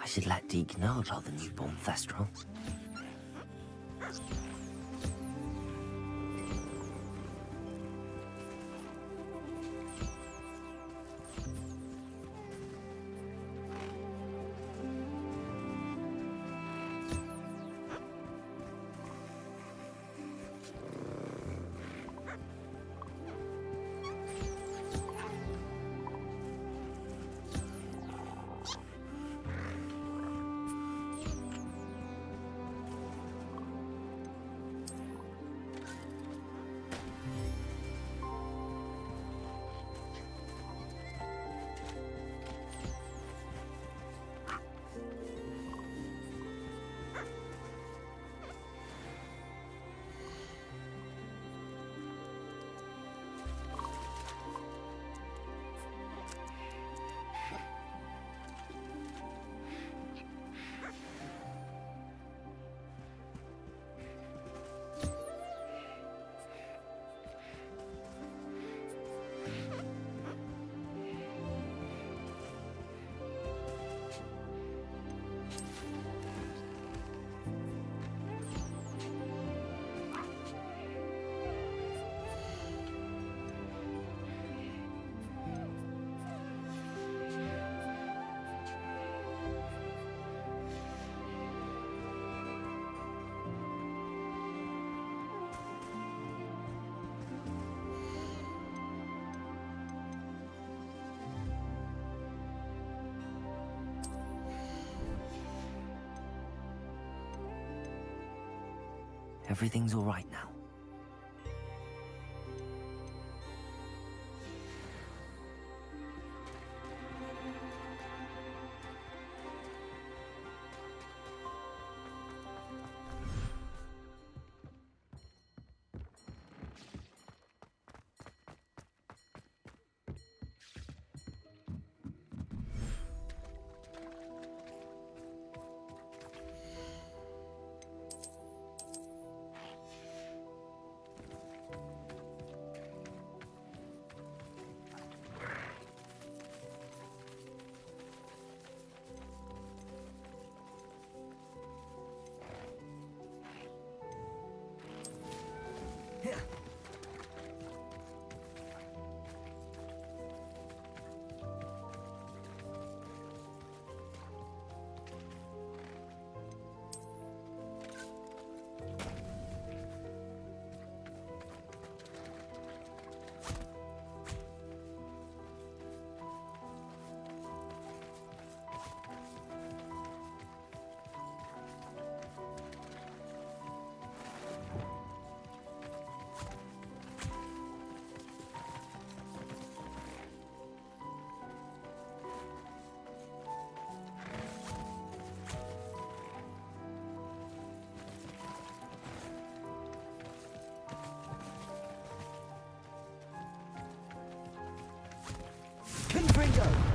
should let Deke know about the newborn Thestral. Everything's all right now. Confringo!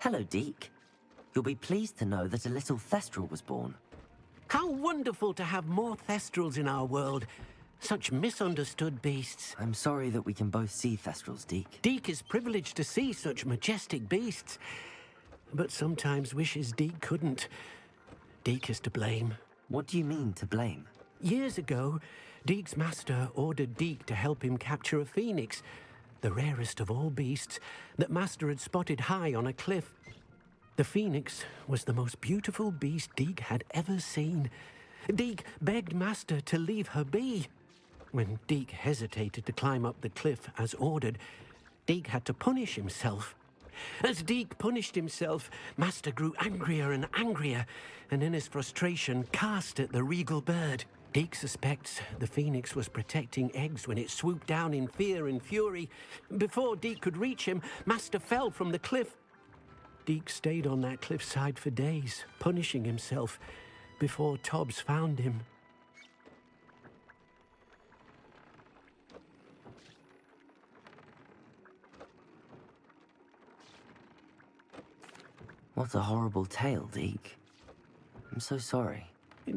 Hello, Deke. You'll be pleased to know that a little Thestral was born. How wonderful to have more Thestrals in our world. Such misunderstood beasts. I'm sorry that we can both see Thestrals, Deke. Deke is privileged to see such majestic beasts, but sometimes wishes Deke couldn't. Deke is to blame. What do you mean, to blame? Years ago, Deke's master ordered Deke to help him capture a phoenix, the rarest of all beasts, that master had spotted high on a cliff. The phoenix was the most beautiful beast Deke had ever seen. Deke begged master to leave her be. When Deke hesitated to climb up the cliff as ordered, Deke had to punish himself. As Deke punished himself, master grew angrier and angrier, and in his frustration cast at the regal bird. Deke suspects the phoenix was protecting eggs when it swooped down in fear and fury. Before Deke could reach him, master fell from the cliff. Deke stayed on that cliffside for days, punishing himself, before Tobbs found him. What a horrible tale, Deke. I'm so sorry.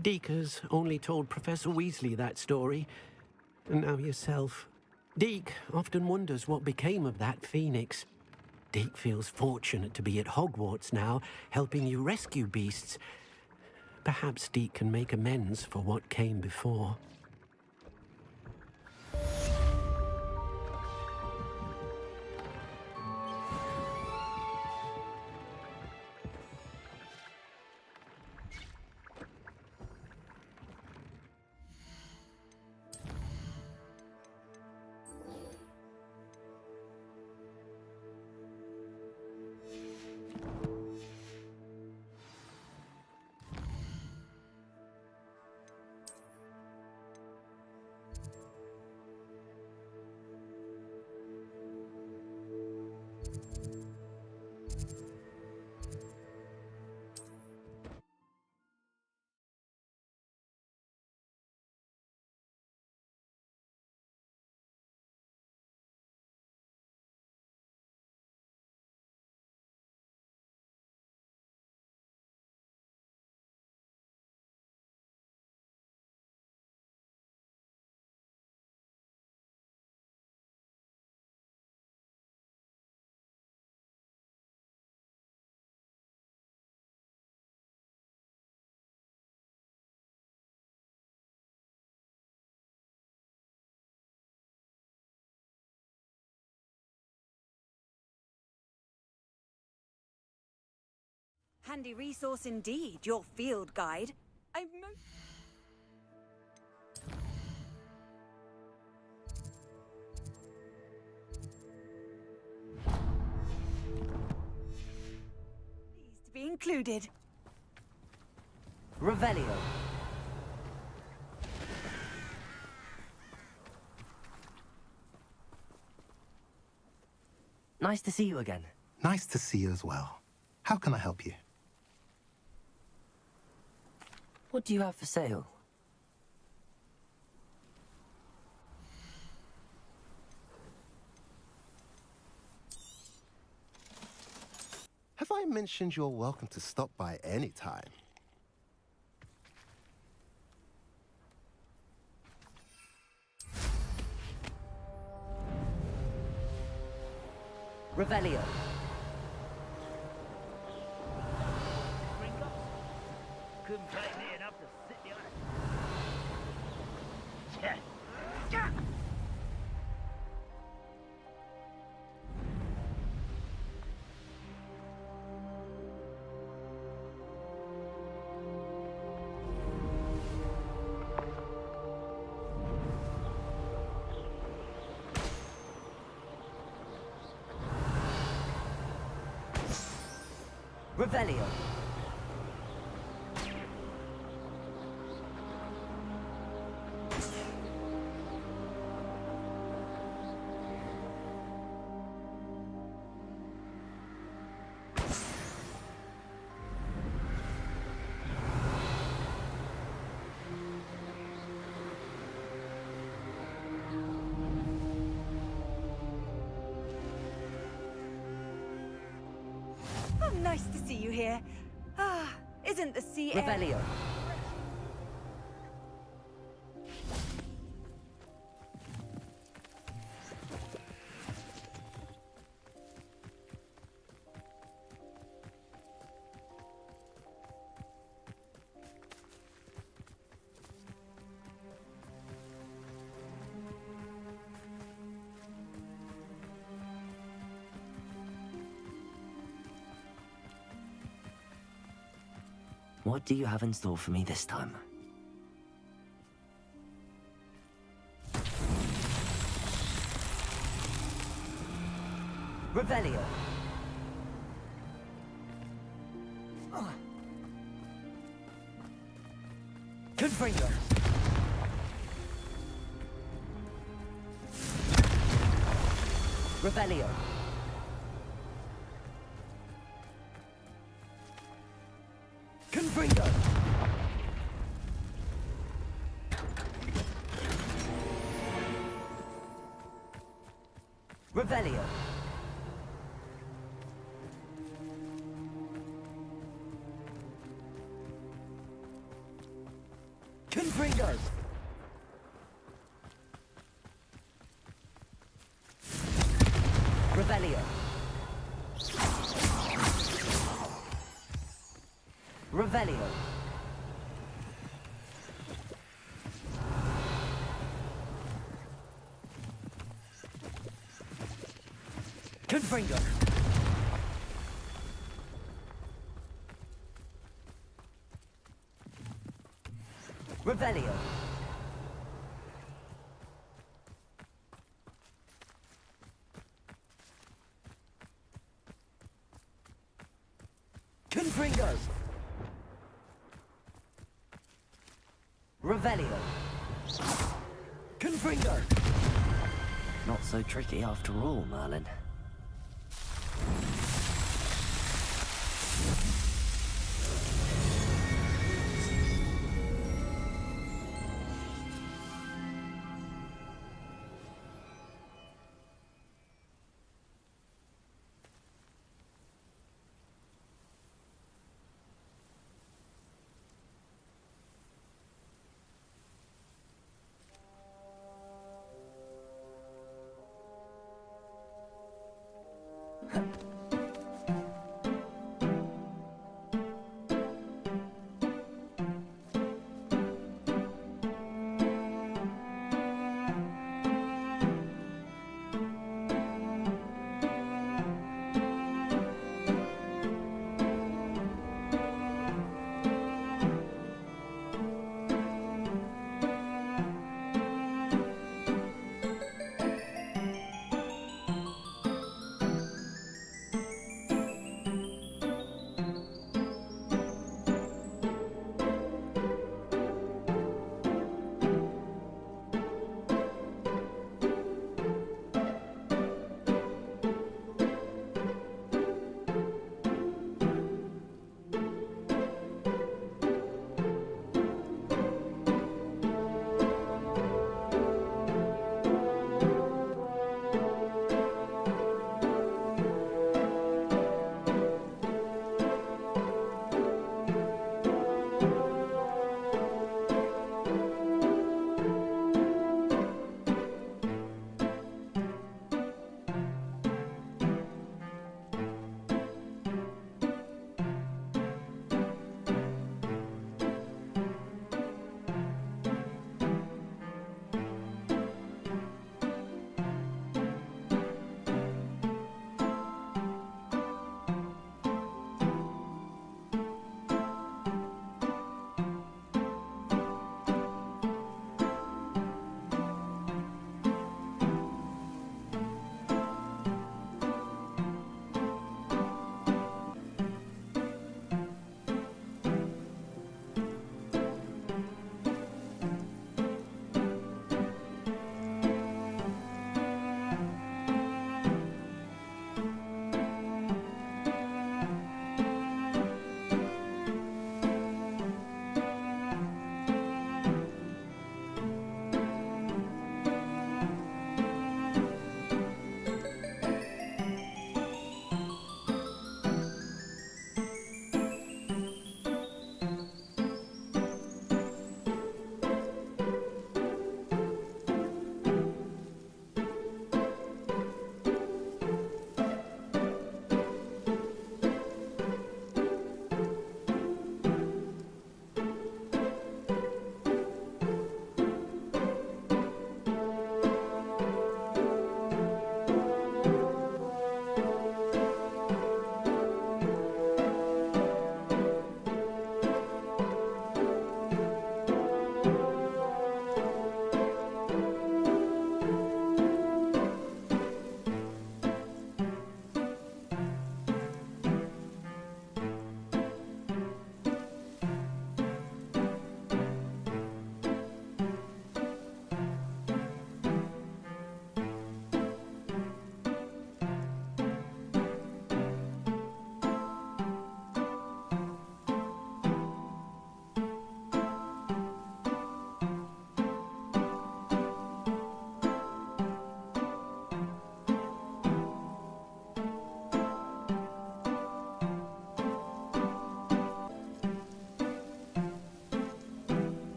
Deke has only told Professor Weasley that story, and now yourself. Deke often wonders what became of that phoenix. Deke feels fortunate to be at Hogwarts now, helping you rescue beasts. Perhaps Deke can make amends for what came before. Handy resource indeed, your field guide. Pleased to be included. Revelio. Nice to see you again. Nice to see you as well. How can I help you? What do you have for sale? Have I mentioned you're welcome to stop by any time? Revelio. Couldn't play me enough to sit you on. Revelio. Nice to see you here. Ah, isn't the sea air... Revelio. What do you have in store for me this time? Revelio. Confringo. Revelio. Confringo. Revelio. Confringo. Revelio. Revelio. Confringo. Revelio. Confringo. Revelio. Confringo. Not so tricky after all, Merlin.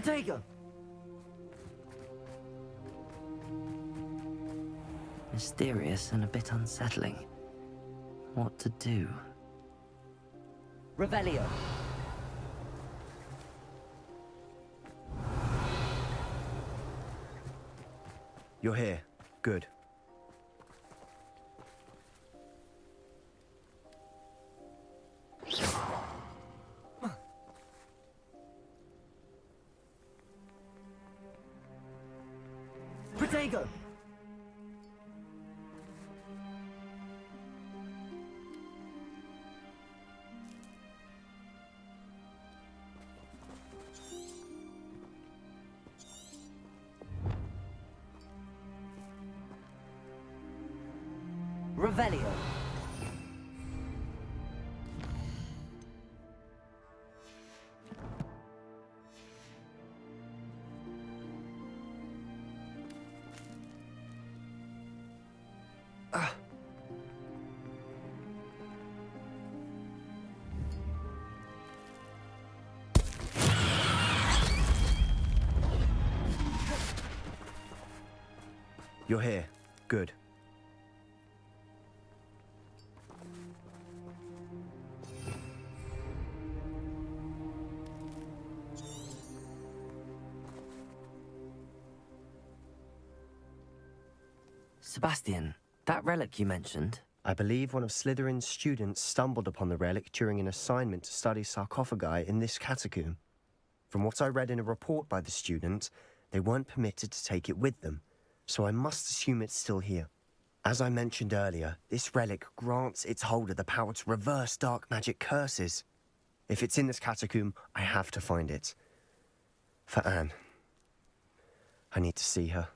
Protego! Mysterious and a bit unsettling. What to do? Revelio. You're here. Good. Protego! Revelio. You're here. Good. Sebastian, that relic you mentioned, I believe one of Slytherin's students stumbled upon the relic during an assignment to study sarcophagi in this catacomb. From what I read in a report by the student, they weren't permitted to take it with them, so I must assume it's still here. As I mentioned earlier, this relic grants its holder the power to reverse dark magic curses. If it's in this catacomb, I have to find it. For Anne. I need to see her.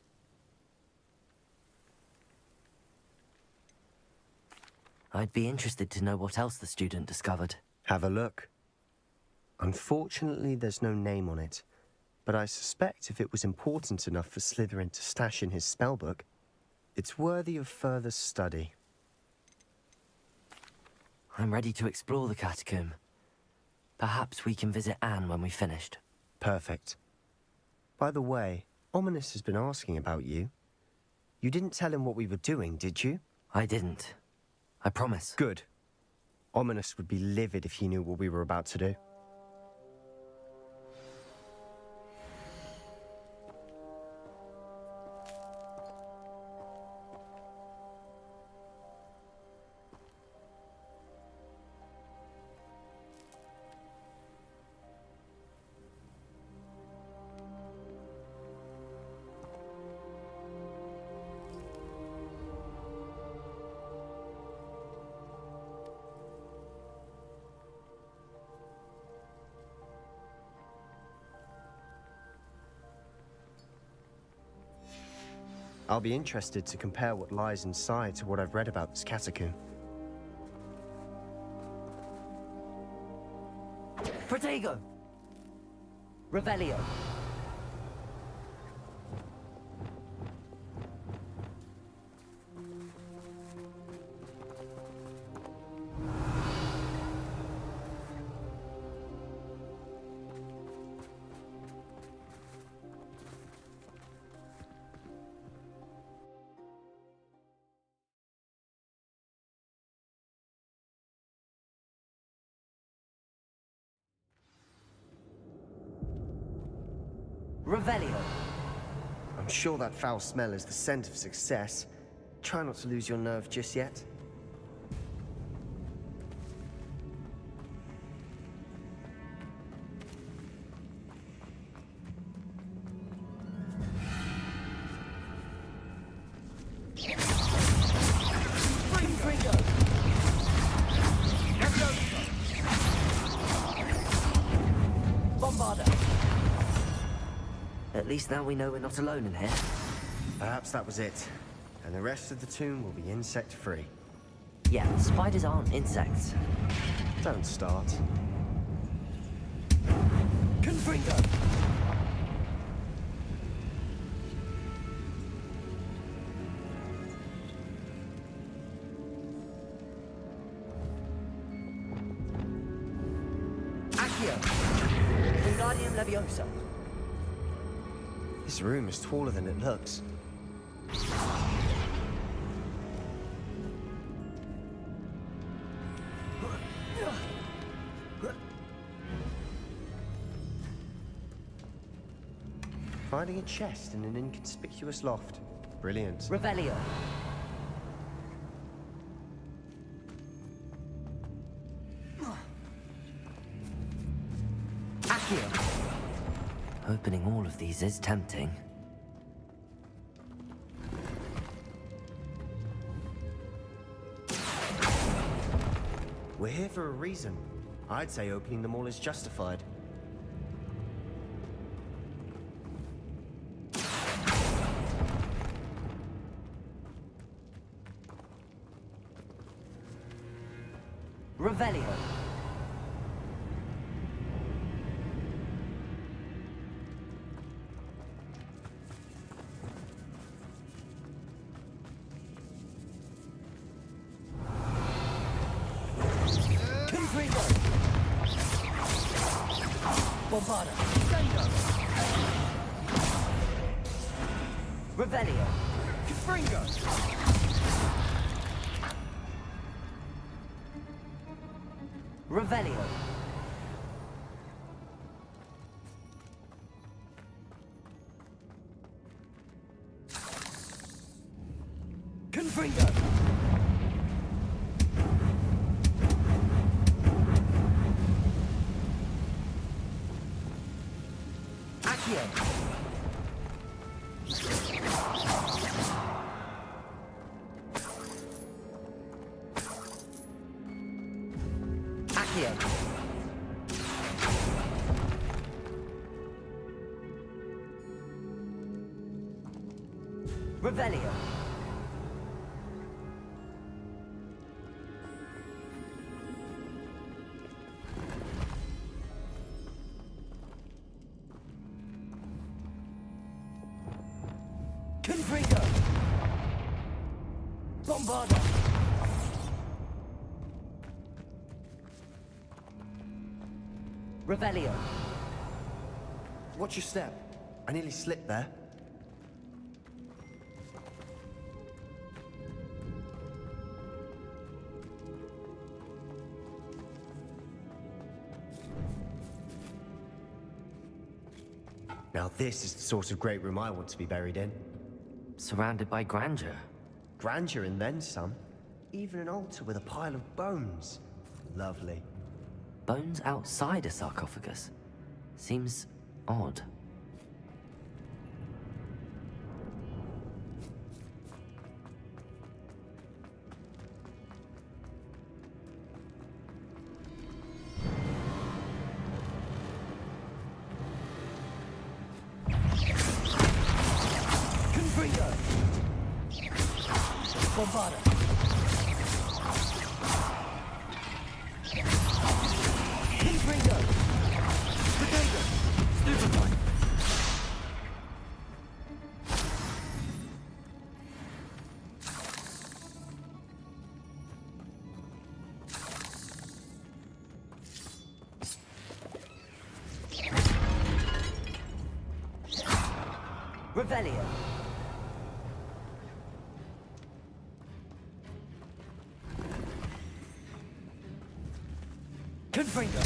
I'd be interested to know what else the student discovered. Have a look. Unfortunately, there's no name on it, but I suspect if it was important enough for Slytherin to stash in his spellbook, it's worthy of further study. I'm ready to explore the catacomb. Perhaps we can visit Anne when we've finished. Perfect. By the way, Ominous has been asking about you. You didn't tell him what we were doing, did you? I didn't. I promise. Good. Ominous would be livid if he knew what we were about to do. I'll be interested to compare what lies inside to what I've read about this catacomb. Protego! Revelio. Revelio. I'm sure that foul smell is the scent of success. Try not to lose your nerve just yet. At least now we know we're not alone in here. Perhaps that was it. And the rest of the tomb will be insect-free. Yeah, spiders aren't insects. Don't start. Confringo! Accio! Wingardium Leviosa. This room is taller than it looks. Finding a chest in an inconspicuous loft. Brilliant. Revelio. Accio. Opening all of these is tempting. We're here for a reason. I'd say opening them all is justified. Revelio. Confringo. Bombarda. Sendo. Revelio. Confringo. Revelio. Confringo. Accio. Accio. Revelio. Confringo. Bombarda. Revelio. Watch your step. I nearly slipped there. Now this is the sort of great room I want to be buried in. Surrounded by grandeur. Grandeur and then some. Even an altar with a pile of bones. Lovely. Bones outside a sarcophagus. Seems odd. Confringo. Bombarda. Confringo. Potato. Stupefy. Revelio. Confringo.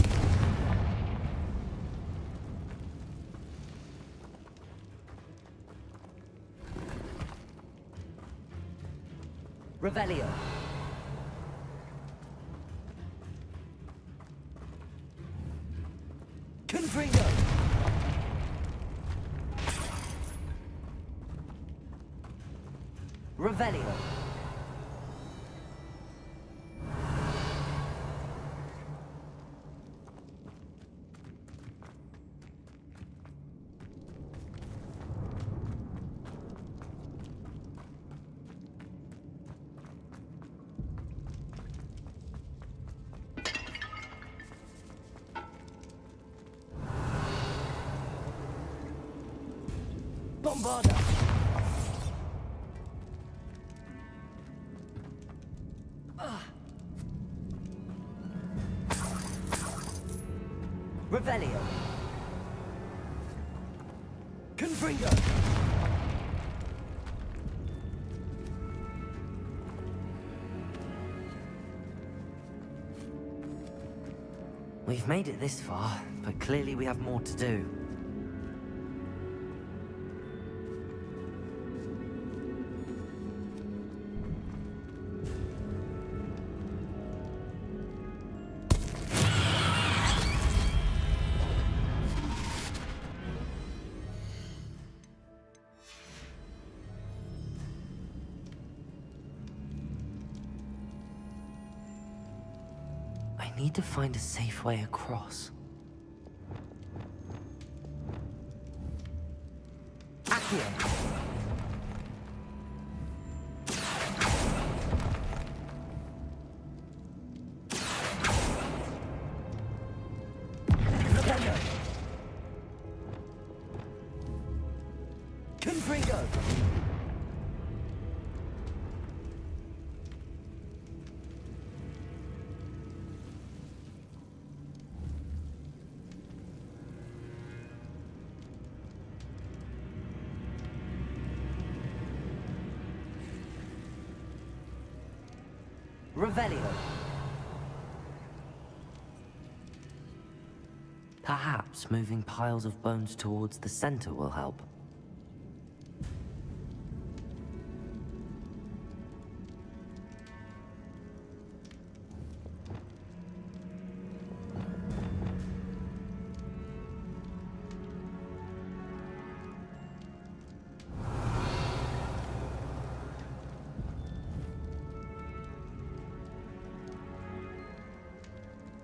Revelio. Confringo. Revelio. Bombarda. Revelio. Confringo! We've made it this far, but clearly we have more to do. I need to find a safe way across. Accio! Rebello! Confringo! Revelio. Perhaps moving piles of bones towards the center will help.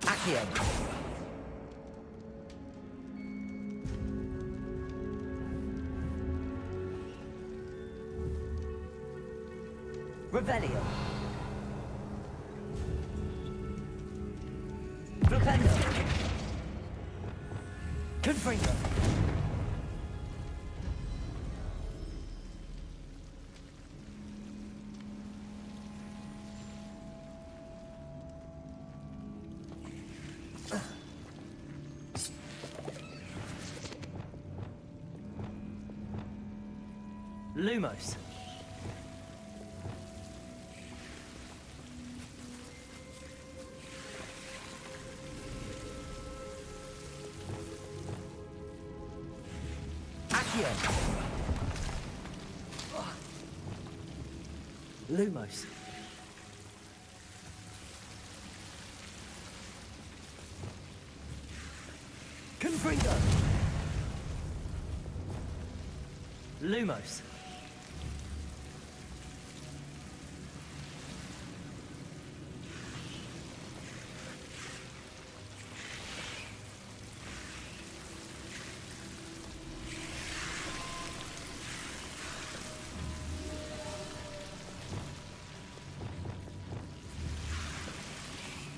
Accio. Revelio. Flipendo. Confringo. Lumos. Accio. Lumos. Confringo. Lumos.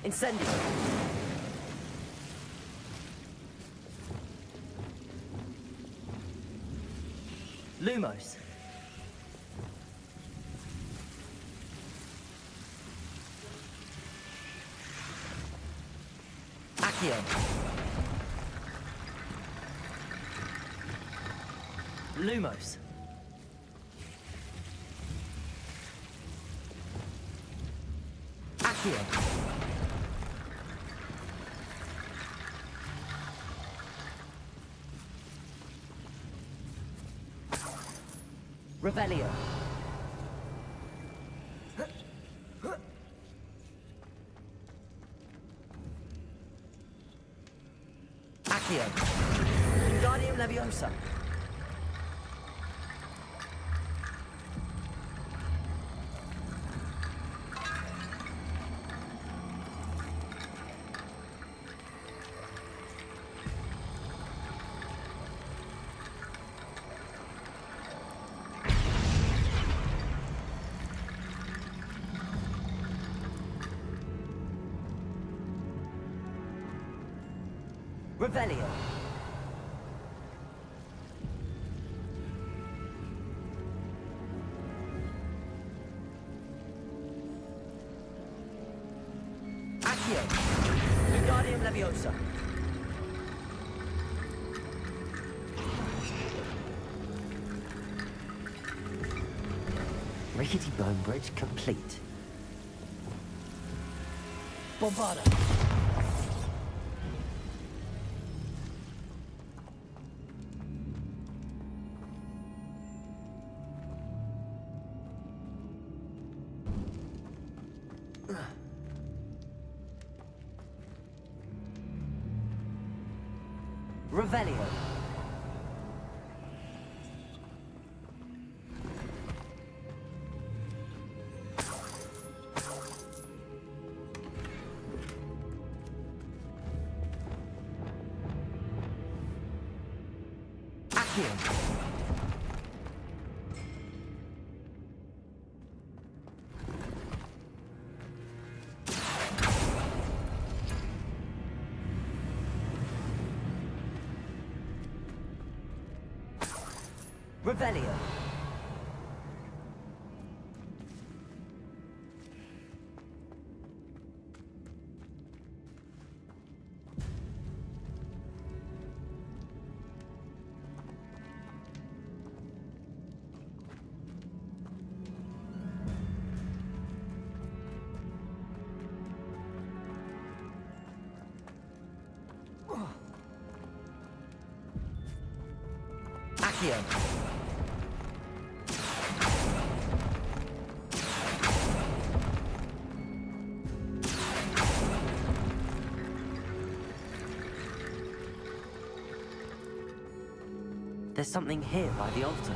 Incendio. Lumos. Accio. Lumos. Accio. Revelio. Accio. Wingardium Leviosa. Revelio. Accio. Wingardium Leviosa. rickety bone bridge complete. Bombarda. Revelio. Accio. Revelio. Accio. There's something here by the altar.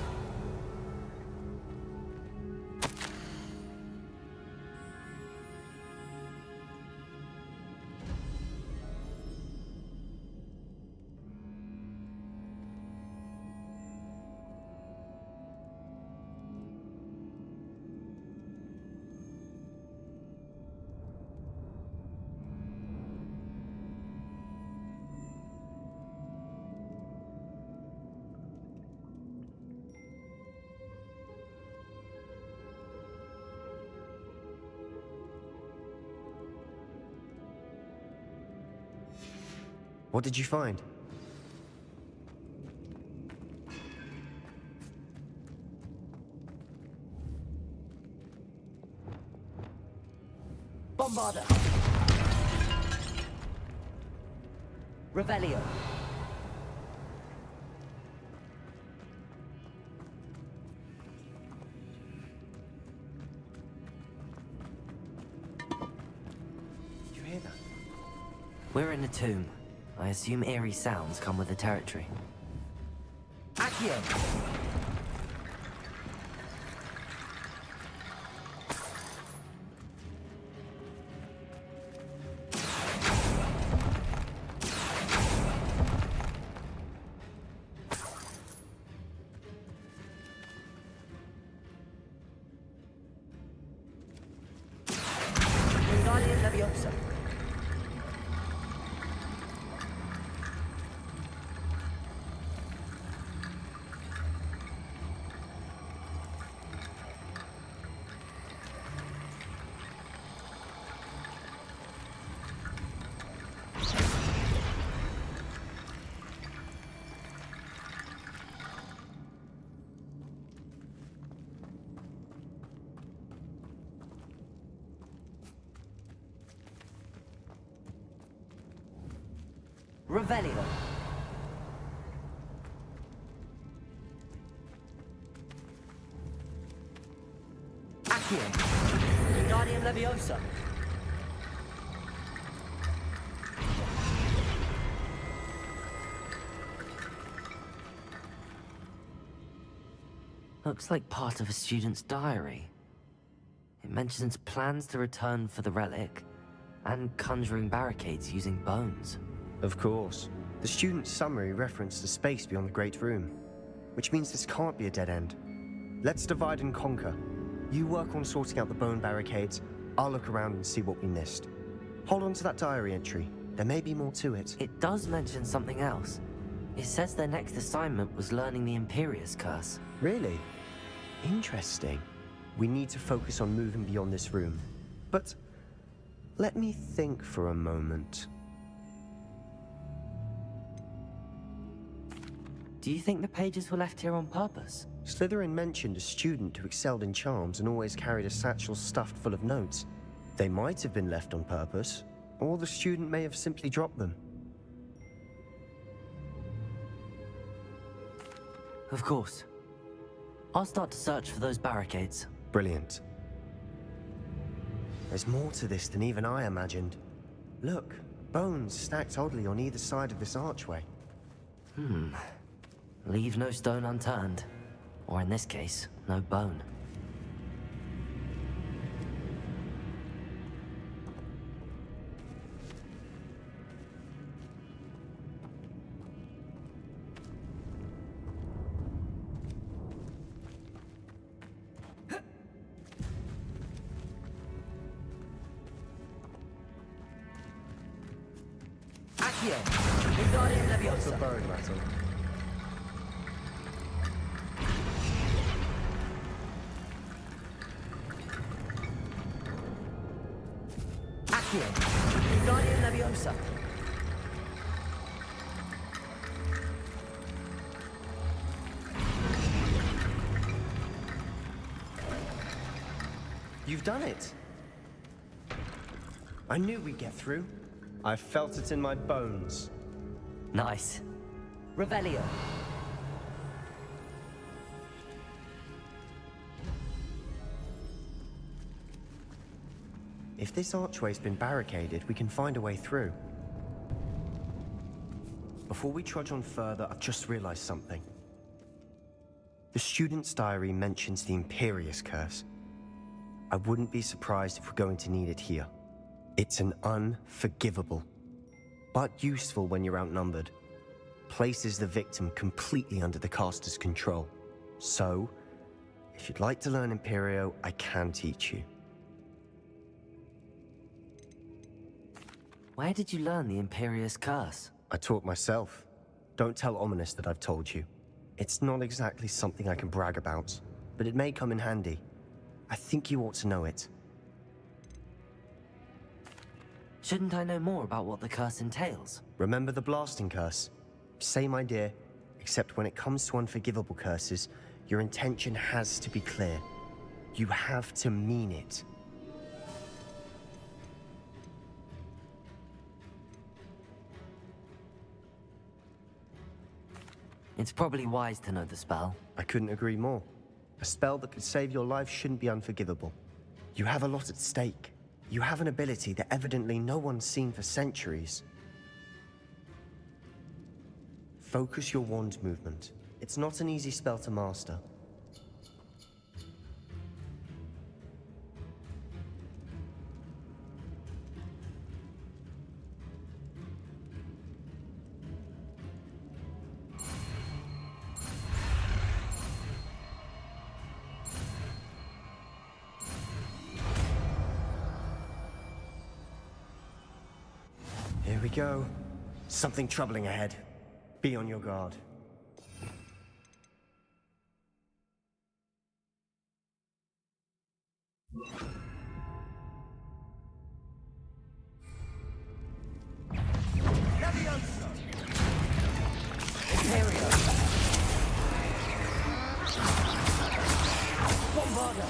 What did you find? Bombarda. Revelio. Did you hear that? We're in a tomb. I assume eerie sounds come with the territory. Accio! Wingardium Leviosa. Revelio. Accio. Wingardium Leviosa. Looks like part of a student's diary. It mentions plans to return for the relic and conjuring barricades using bones. Of course. The student's summary referenced the space beyond the Great Room, which means this can't be a dead end. Let's divide and conquer. You work on sorting out the bone barricades, I'll look around and see what we missed. Hold on to that diary entry. There may be more to it. It does mention something else. It says their next assignment was learning the Imperius Curse. Really? Interesting. We need to focus on moving beyond this room. But let me think for a moment. Do you think the pages were left here on purpose? Slytherin mentioned a student who excelled in charms and always carried a satchel stuffed full of notes. They might have been left on purpose, or the student may have simply dropped them. Of course. I'll start to search for those barricades. Brilliant. There's more to this than even I imagined. Look, bones stacked oddly on either side of this archway. Leave no stone unturned. Or in this case, no bone. Accio! Wingardium What's a Leviosa! bone rattle? Accio! Wingardium Leviosa! You've done it! I knew we'd get through. I felt it in my bones. Nice. Revelio! If this archway's been barricaded, we can find a way through. Before we trudge on further, I've just realized something. The student's diary mentions the Imperious Curse. I wouldn't be surprised if we're going to need it here. It's an unforgivable, but useful when you're outnumbered. Places the victim completely under the caster's control. So, if you'd like to learn Imperio, I can teach you. Where did you learn the Imperious Curse? I taught myself. Don't tell Ominous that I've told you. It's not exactly something I can brag about, but it may come in handy. I think you ought to know it. Shouldn't I know more about what the curse entails? Remember the blasting curse? Same idea, except when it comes to unforgivable curses, your intention has to be clear. You have to mean it. It's probably wise to know the spell. I couldn't agree more. A spell that could save your life shouldn't be unforgivable. You have a lot at stake. You have an ability that evidently no one's seen for centuries. Focus your wand movement. It's not an easy spell to master. Here we go. Something troubling ahead. Be on your guard. Leviosa! Imperio! Bombarda!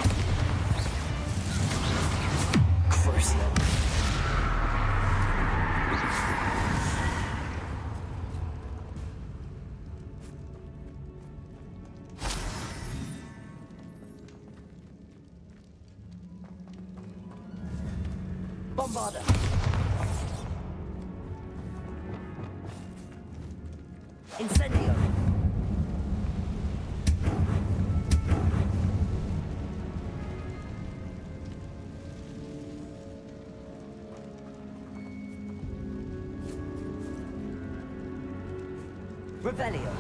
Crucio! Bombarda! Incendio! Revelio!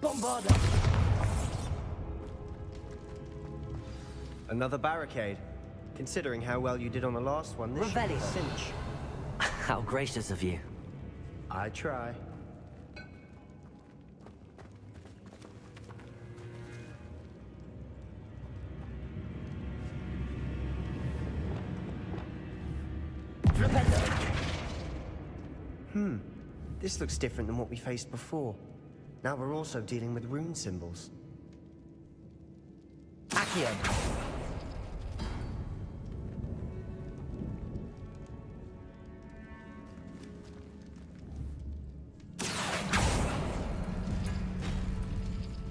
Bombarda! Another barricade. Considering how well you did on the last one, this should be a Revelio. cinch. How gracious of you. I try. This looks different than what we faced before. Now we're also dealing with rune symbols. Accio.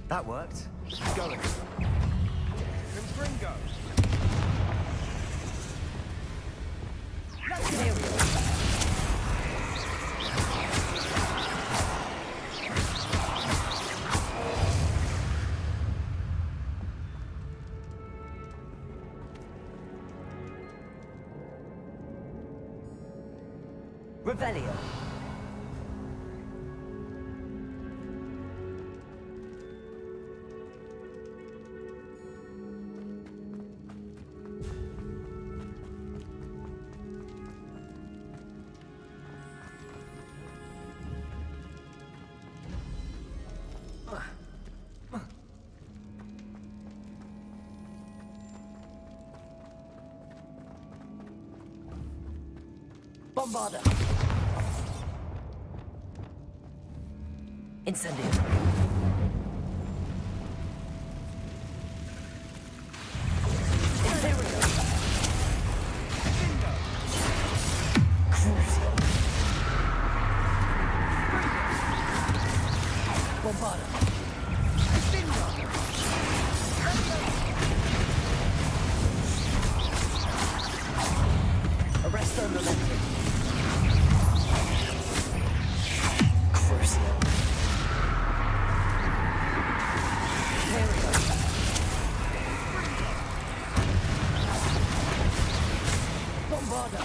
That worked. Going. Confringo. Revelio. Bombarda. Incendio. Incendio. Crucial. Bombarda. Arresto momentum. Crucial. Bombarda.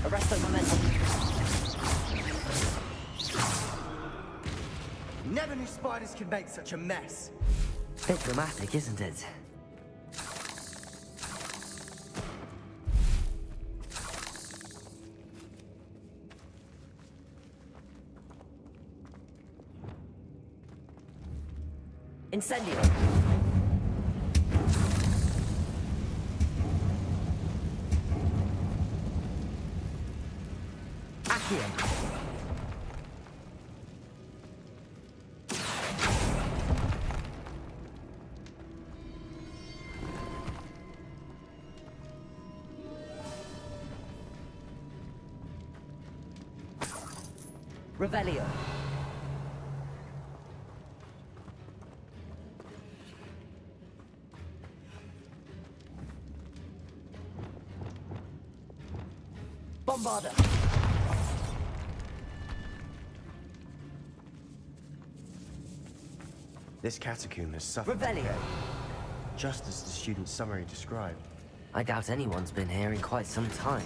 Arresto momentum. Never knew spiders could make such a mess. Bit dramatic, isn't it? Incendio. Accio. Revelio. Bombarda. This catacomb has suffered Revelio. decay, just as the student's summary described. I doubt anyone's been here in quite some time.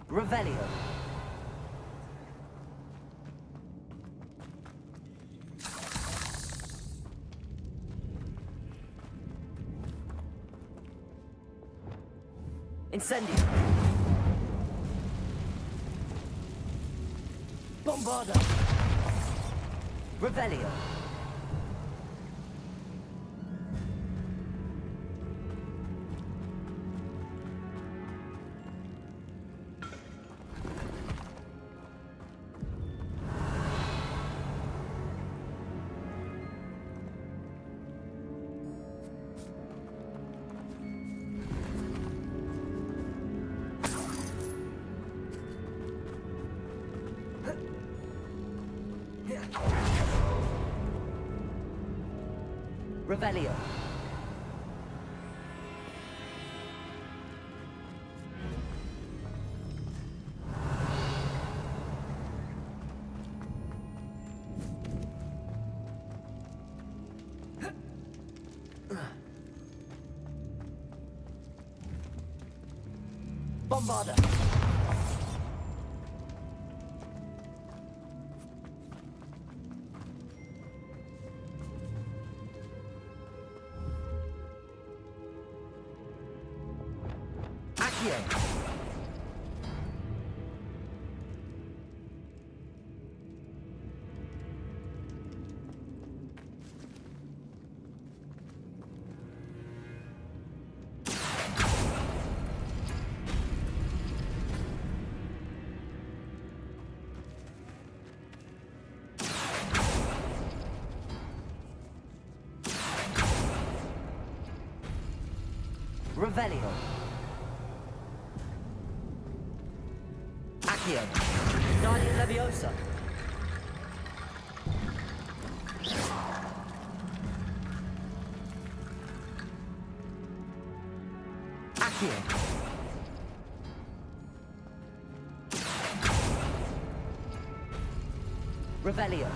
Revelio. Incendio. Bombarda. Revelio. Revelio. Bombarda. Accio. Revelio. Accio. Guardian Leviosa. Accio. Revelio.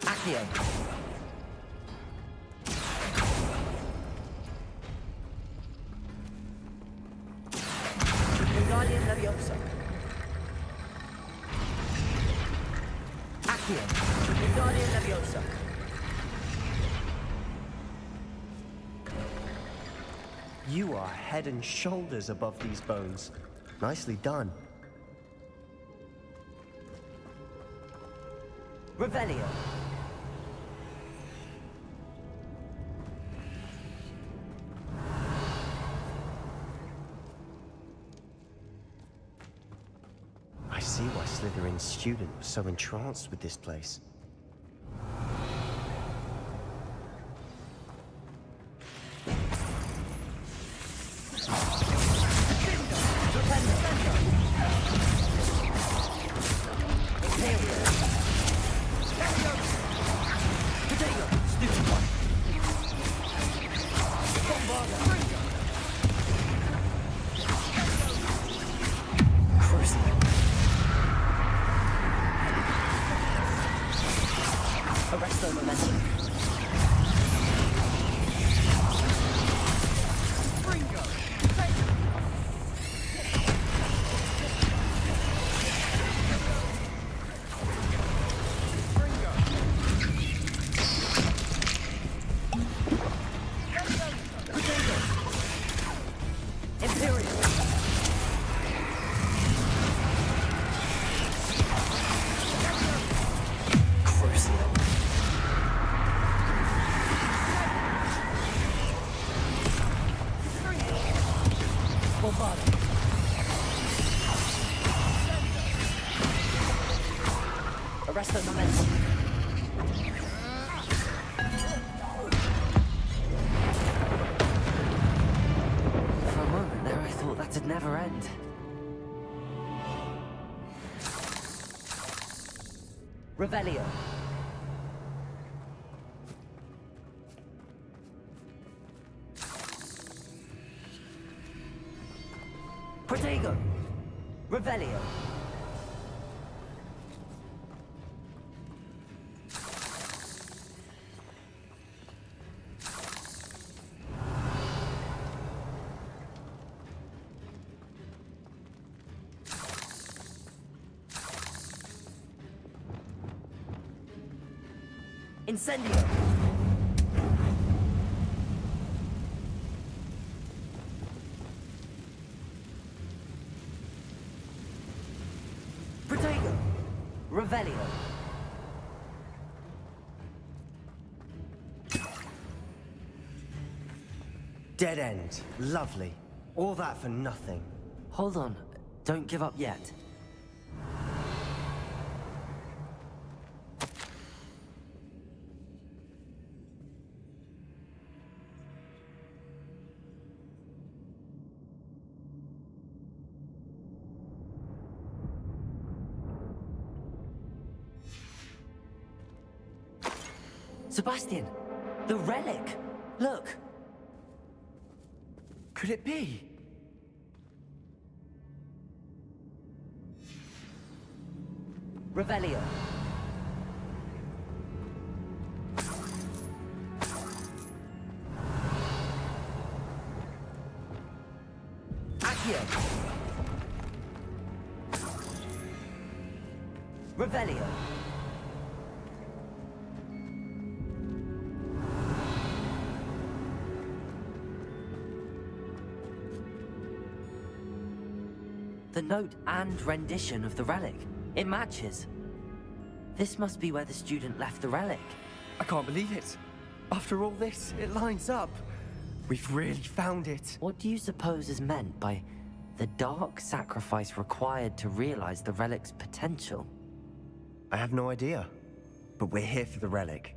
Accio. Guardian Leviosa. Accio. Guardian Leviosa. You are head and shoulders above these bones. Nicely done. Revelio. I see why Slytherin's student was so entranced with this place. Arrest the momentum. Arrest the momentum. For a moment there, I thought that'd never end. Revelio. Protego. Revelio. Incendio! Protego! Revelio! Dead end. Lovely. All that for nothing. Hold on. Don't give up yet. Sebastian, the relic! Look! Could it be? Revelio. Accio. Revelio. The note and rendition of the relic. It matches. This must be where the student left the relic. I can't believe it. After all this, it lines up. We've really found it. What do you suppose is meant by the dark sacrifice required to realize the relic's potential? I have no idea, but we're here for the relic.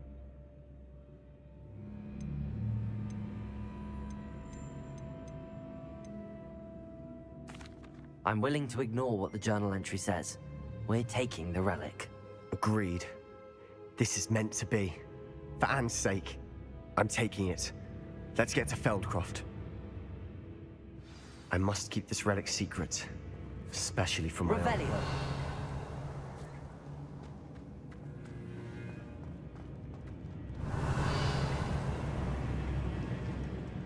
I'm willing to ignore what the journal entry says. We're taking the relic. Agreed. This is meant to be. For Anne's sake, I'm taking it. Let's get to Feldcroft. I must keep this relic secret, especially from my own. Revelio.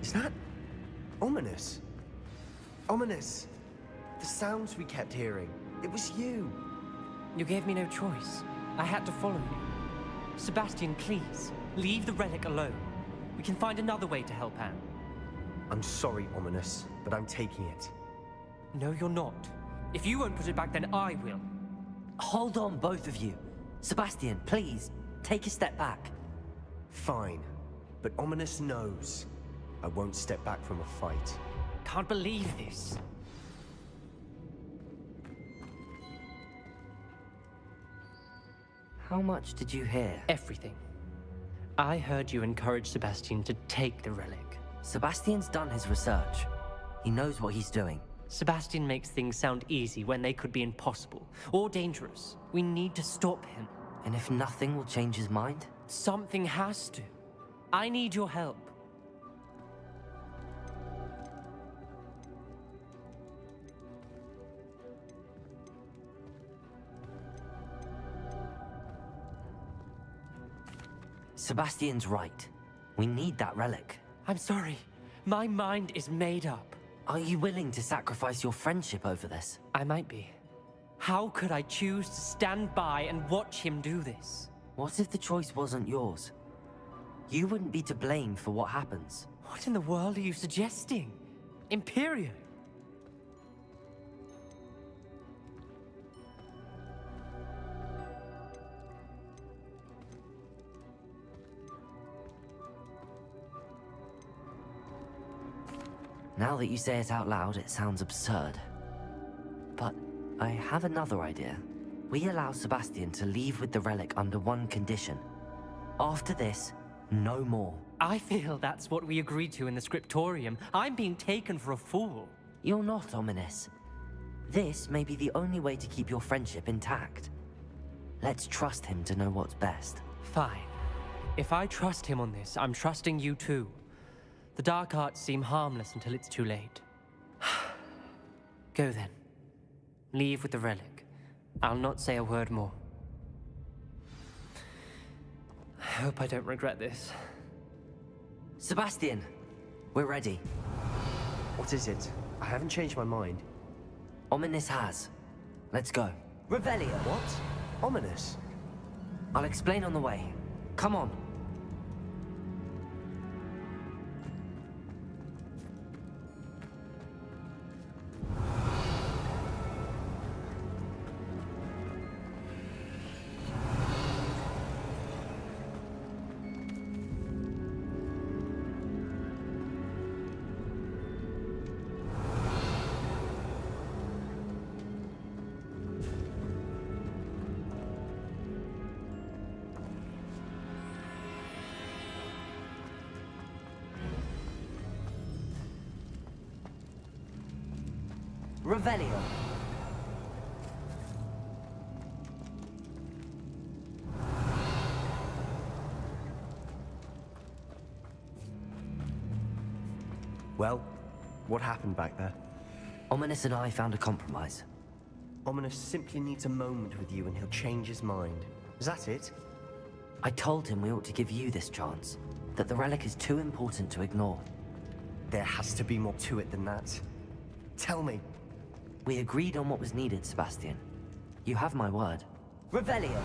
Is that ominous? Ominous! The sounds we kept hearing. It was you. You gave me no choice. I had to follow you. Sebastian, please, leave the relic alone. We can find another way to help Anne. I'm sorry, Ominous, but I'm taking it. No, you're not. If you won't put it back, then I will. Hold on, both of you. Sebastian, please, take a step back. Fine, but Ominous knows I won't step back from a fight. Can't believe this. How much did you hear? Everything. I heard you encourage Sebastian to take the relic. Sebastian's done his research. He knows what he's doing. Sebastian makes things sound easy when they could be impossible or dangerous. We need to stop him. And if nothing will change his mind? Something has to. I need your help. Sebastian's right. We need that relic. I'm sorry. My mind is made up. Are you willing to sacrifice your friendship over this? I might be. How could I choose to stand by and watch him do this? What if the choice wasn't yours? You wouldn't be to blame for what happens. What in the world are you suggesting? Imperium? Now that you say it out loud, it sounds absurd. But I have another idea. We allow Sebastian to leave with the relic under one condition. After this, no more. I feel that's what we agreed to in the scriptorium. I'm being taken for a fool. You're not, Ominous. This may be the only way to keep your friendship intact. Let's trust him to know what's best. Fine. If I trust him on this, I'm trusting you too. The dark arts seem harmless until it's too late. Go then. Leave with the relic. I'll not say a word more. I hope I don't regret this. Sebastian, we're ready. What is it? I haven't changed my mind. Ominous has. Let's go. Revelio. What? Ominous? I'll explain on the way. Come on. Revelio. Well, what happened back there? Ominous and I found a compromise. Ominous simply needs a moment with you and he'll change his mind. Is that it? I told him we ought to give you this chance, that the relic is too important to ignore. There has to be more to it than that. Tell me. We agreed on what was needed, Sebastian. You have my word. Revelio!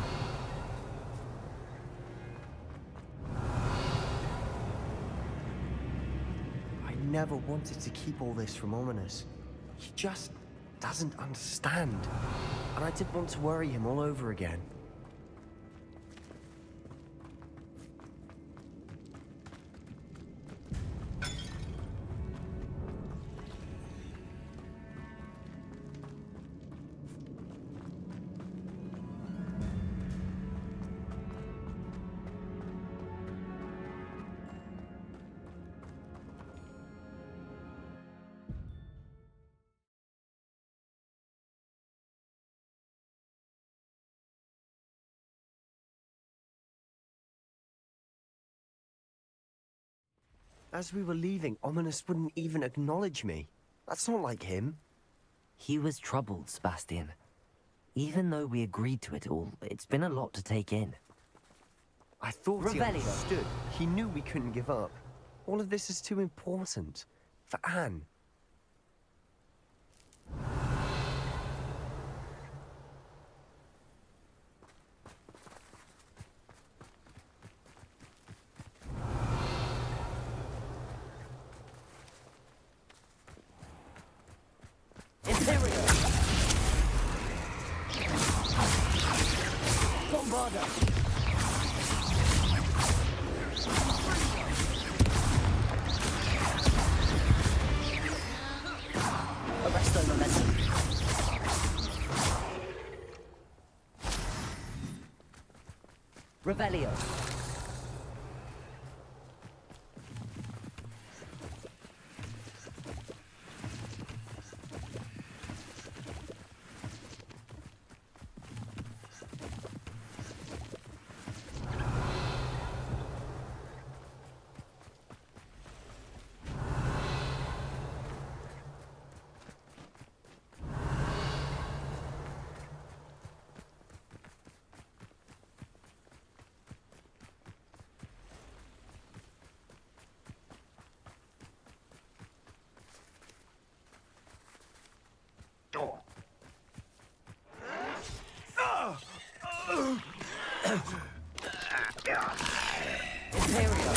I never wanted to keep all this from Ominous. He just doesn't understand. And I didn't want to worry him all over again. As we were leaving, Ominous wouldn't even acknowledge me. That's not like him. He was troubled, Sebastian. Even though we agreed to it all, it's been a lot to take in. I thought he Revelio. understood. He knew we couldn't give up. All of this is too important. For Anne. Imperial! Bombarda! Arresto momentum. Revelio. Imperial.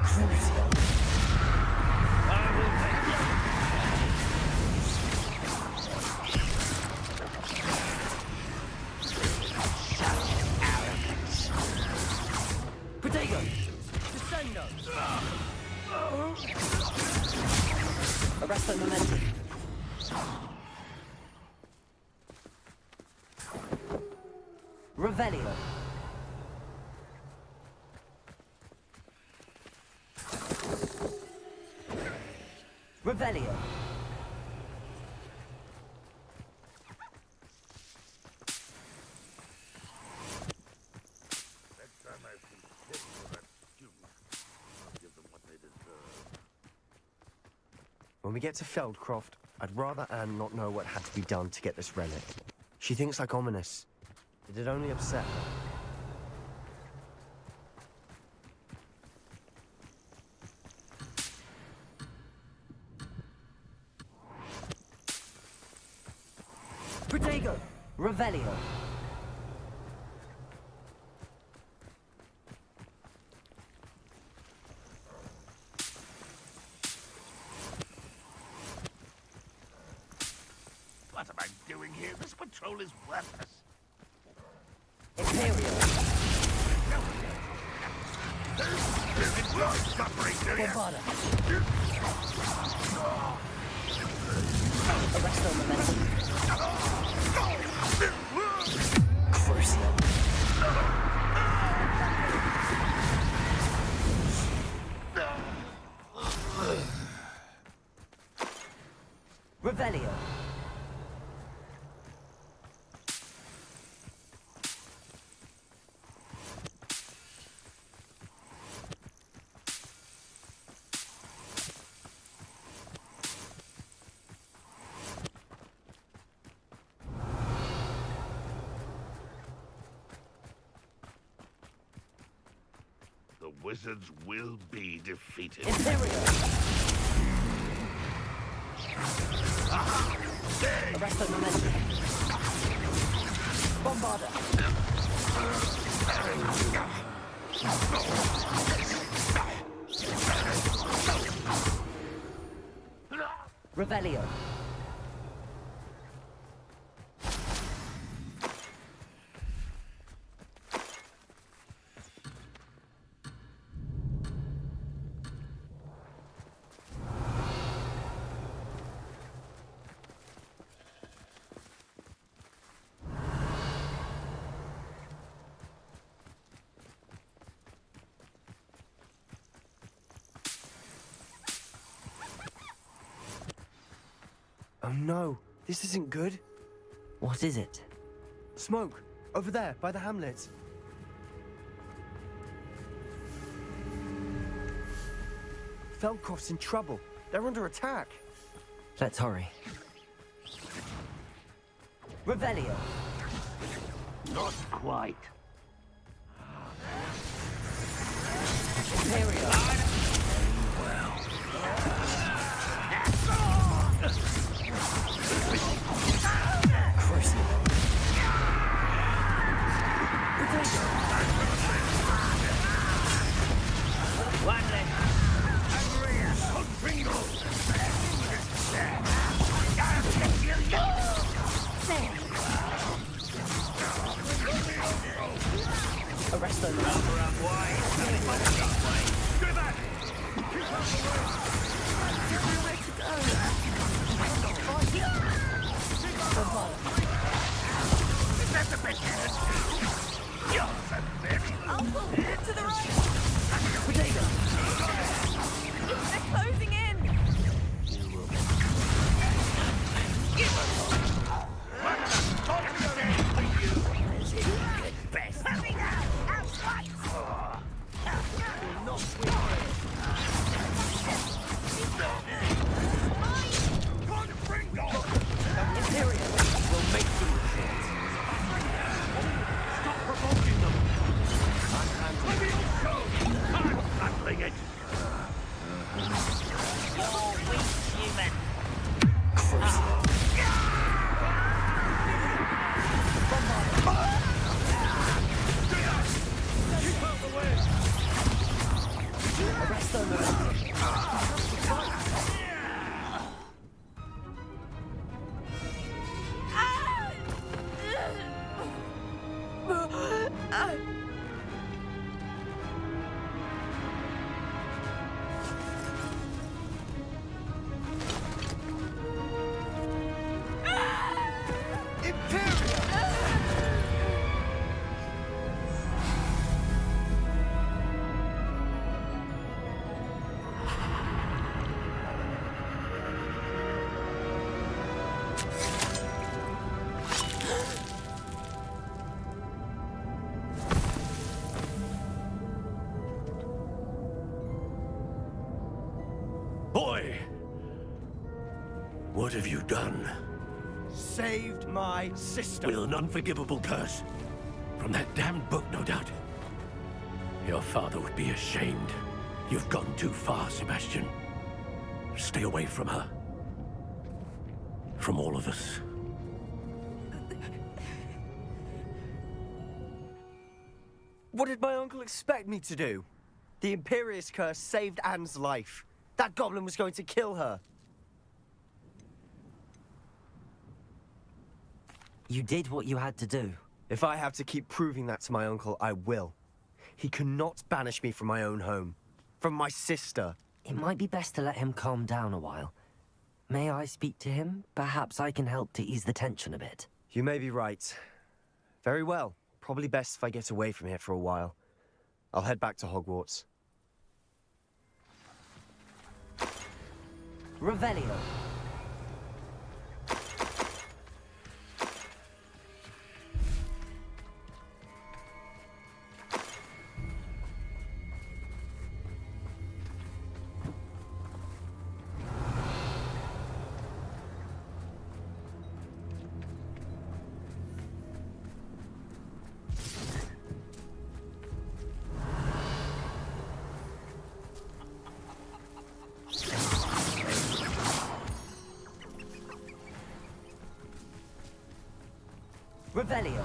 Crucial. Protego. Descendo. Arresto momentum. Revelio. Revelio. Next time I see him or that student, I'll give them what they deserve. When we get to Feldcroft, I'd rather Anne not know what had to be done to get this relic. She thinks like Ominous. It'd only upset her. Protego. Revelio. What am I doing here? This patrol is worthless. Imperial. It will suffering, do you? Bombarda. Arresto momentum. Crucial. Revelio. wizards will be defeated. Imperial! Arrest the momentum. Bombarder! Revelio. Oh no, this isn't good. What is it? Smoke, over there, by the hamlet. Feldcroft's in trouble. They're under attack. Let's hurry. Revelio. Not quite. Imperial. Arrest them. To the right! They're closing in! Boy! What have you done? Saved my sister. With an unforgivable curse. From that damned book, no doubt. Your father would be ashamed. You've gone too far, Sebastian. Stay away from her. From all of us. What did my uncle expect me to do? The Imperious curse saved Anne's life. That goblin was going to kill her. You did what you had to do. If I have to keep proving that to my uncle, I will. He cannot banish me from my own home. From my sister. It might be best to let him calm down a while. May I speak to him? Perhaps I can help to ease the tension a bit. You may be right. Very well. Probably best if I get away from here for a while. I'll head back to Hogwarts. Revelio. Revelio.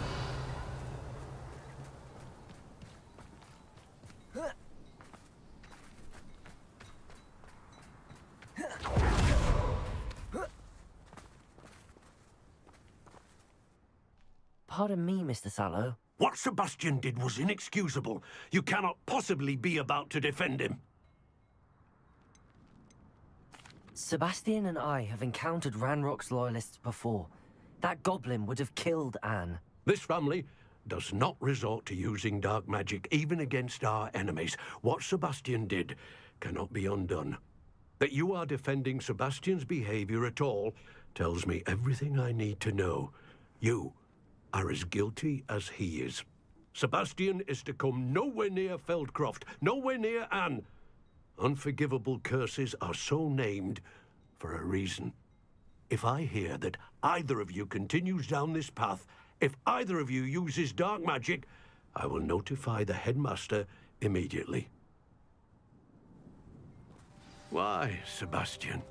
Pardon me, Mr. Sallow. What Sebastian did was inexcusable. You cannot possibly be about to defend him. Sebastian and I have encountered Ranrock's loyalists before. That goblin would have killed Anne. This family does not resort to using dark magic even against our enemies. What Sebastian did cannot be undone. That you are defending Sebastian's behavior at all tells me everything I need to know. You are as guilty as he is. Sebastian is to come nowhere near Feldcroft, nowhere near Anne. Unforgivable curses are so named for a reason. If I hear that either of you continues down this path, if either of you uses dark magic, I will notify the headmaster immediately. Why, Sebastian?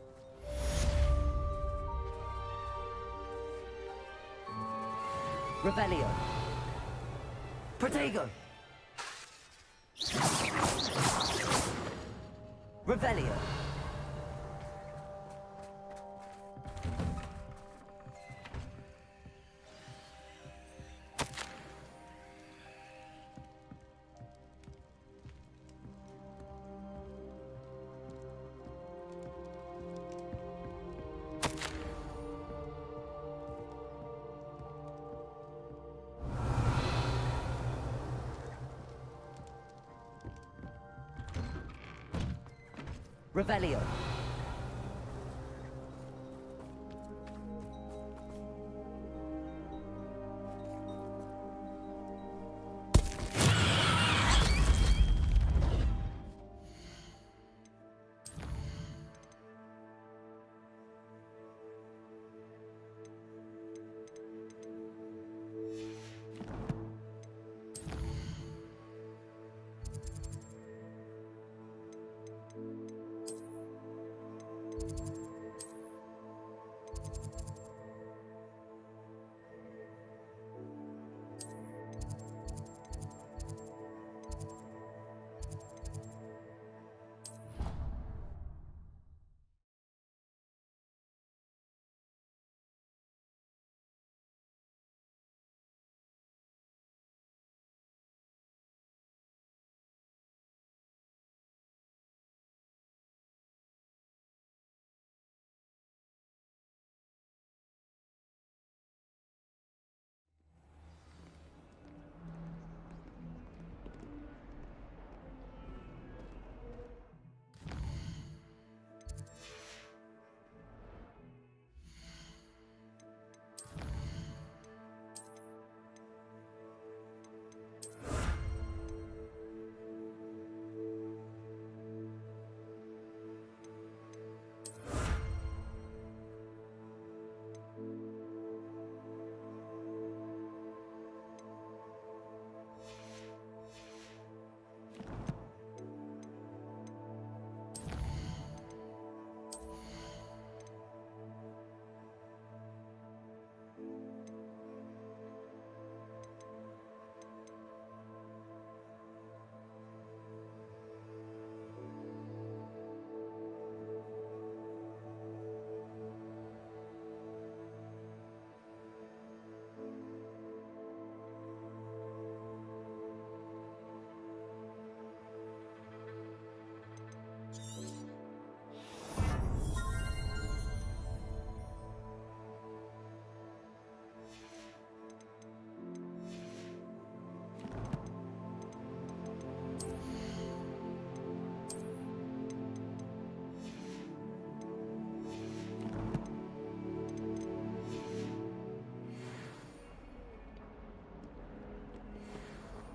Revelio. Protego. Revelio. Revelio.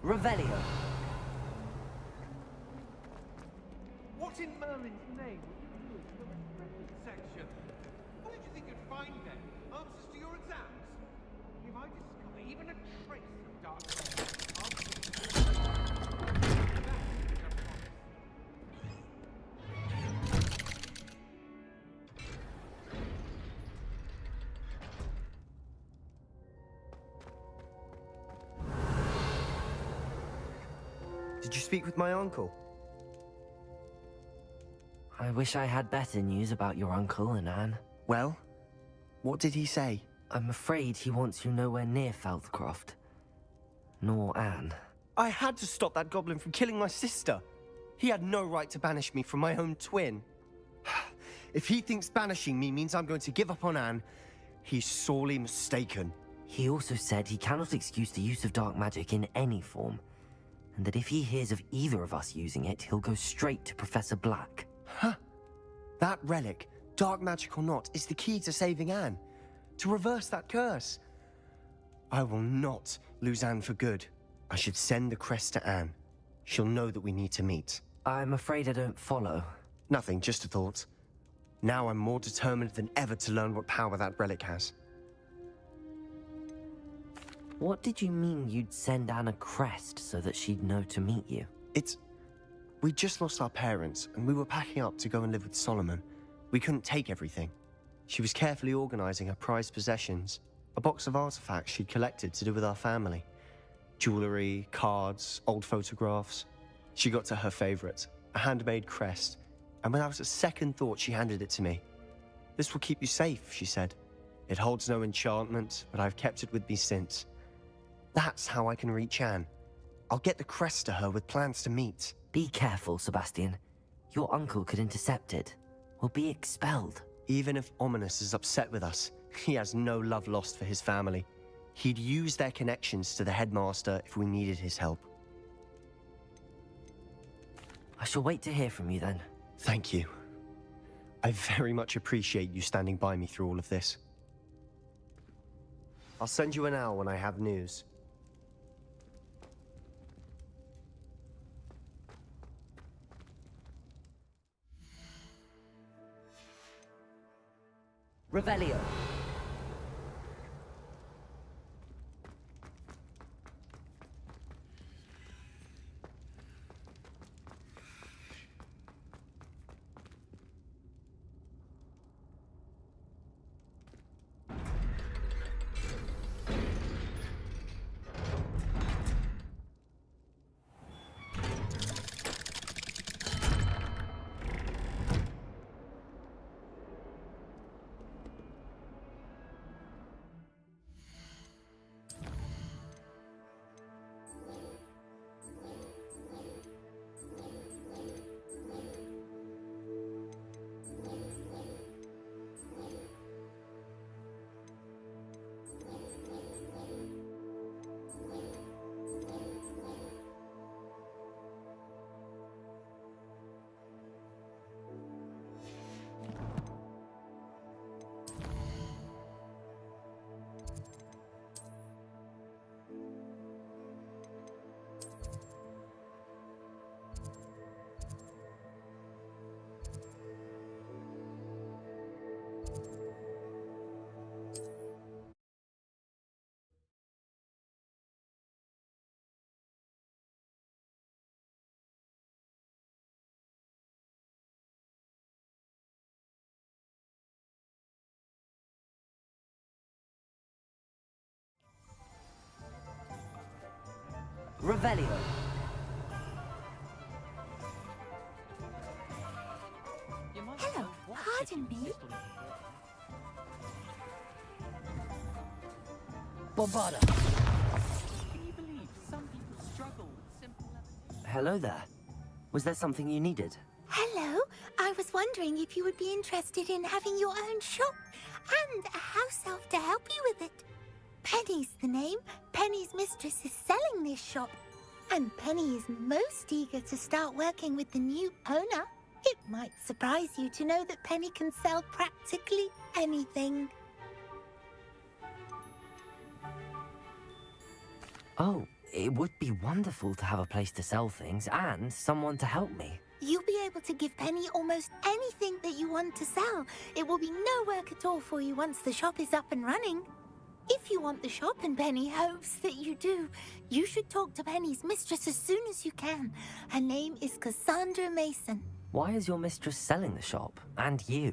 Revelio. What in Merlin's name would you do in the restricted section? What did you think you'd find there? Answers to your exams? If I discover even a trace of dark magic, I'll put it in your That's a promise. Did you speak with my uncle? I wish I had better news about your uncle and Anne. Well, what did he say? I'm afraid he wants you nowhere near Feldcroft. Nor Anne. I had to stop that goblin from killing my sister. He had no right to banish me from my own twin. If he thinks banishing me means I'm going to give up on Anne, he's sorely mistaken. He also said he cannot excuse the use of dark magic in any form, and that if he hears of either of us using it, he'll go straight to Professor Black. Huh. That relic, dark magic or not, is the key to saving Anne. To reverse that curse. I will not lose Anne for good. I should send the crest to Anne. She'll know that we need to meet. I'm afraid I don't follow. Nothing, just a thought. Now I'm more determined than ever to learn what power that relic has. What did you mean you'd send Anne a crest so that she'd know to meet you? We just lost our parents, and we were packing up to go and live with Solomon. We couldn't take everything. She was carefully organizing her prized possessions, a box of artifacts she'd collected to do with our family. Jewelry, cards, old photographs. She got to her favorite, a handmade crest, and without a second thought she handed it to me. This will keep you safe, she said. It holds no enchantment, but I've kept it with me since. That's how I can reach Anne. I'll get the crest to her with plans to meet. Be careful, Sebastian. Your uncle could intercept it. We'll be expelled. Even if Ominous is upset with us, he has no love lost for his family. He'd use their connections to the headmaster if we needed his help. I shall wait to hear from you then. Thank you. I very much appreciate you standing by me through all of this. I'll send you an owl when I have news. Revelio. Revelio. Hello, pardon me. Bombarda. Can you believe some people struggle with simple Hello there. Was there something you needed? Hello, I was wondering if you would be interested in having your own shop and a house elf to help you with it. Penny's the name. Penny's mistress is selling this shop. And Penny is most eager to start working with the new owner. It might surprise you to know that Penny can sell practically anything. Oh, it would be wonderful to have a place to sell things and someone to help me. You'll be able to give Penny almost anything that you want to sell. It will be no work at all for you once the shop is up and running. If you want the shop and Penny hopes that you do, you should talk to Penny's mistress as soon as you can. Her name is Cassandra Mason. Why is your mistress selling the shop? And you?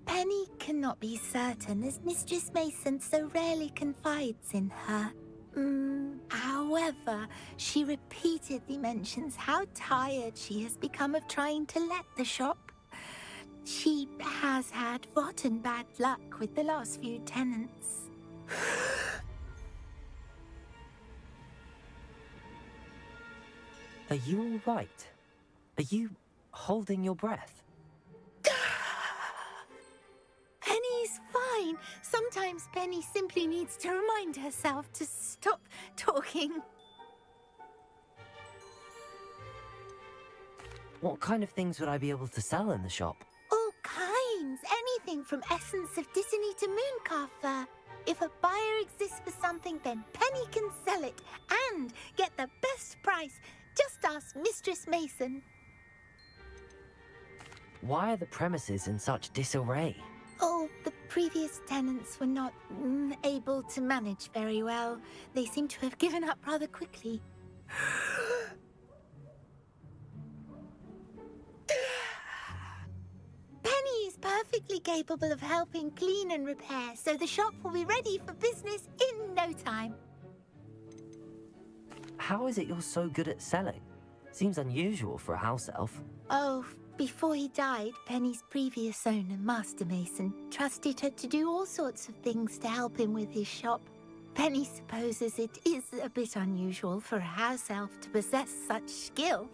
Penny cannot be certain as Mistress Mason so rarely confides in her. However, she repeatedly mentions how tired she has become of trying to let the shop. She has had rotten bad luck with the last few tenants. Are you all right? Are you holding your breath? Penny's fine. Sometimes Penny simply needs to remind herself to stop talking. What kind of things would I be able to sell in the shop? All kinds. Anything from essence of Disney to mooncalf fur. If a buyer exists for something, then Penny can sell it and get the best price. Just ask Mistress Mason. Why are the premises in such disarray? Oh, the previous tenants were not able to manage very well. They seem to have given up rather quickly. Penny is perfectly capable of helping clean and repair, so the shop will be ready for business in no time. How is it you're so good at selling? Seems unusual for a house elf. Oh, before he died, Penny's previous owner, Master Mason, trusted her to do all sorts of things to help him with his shop. Penny supposes it is a bit unusual for a house elf to possess such skill,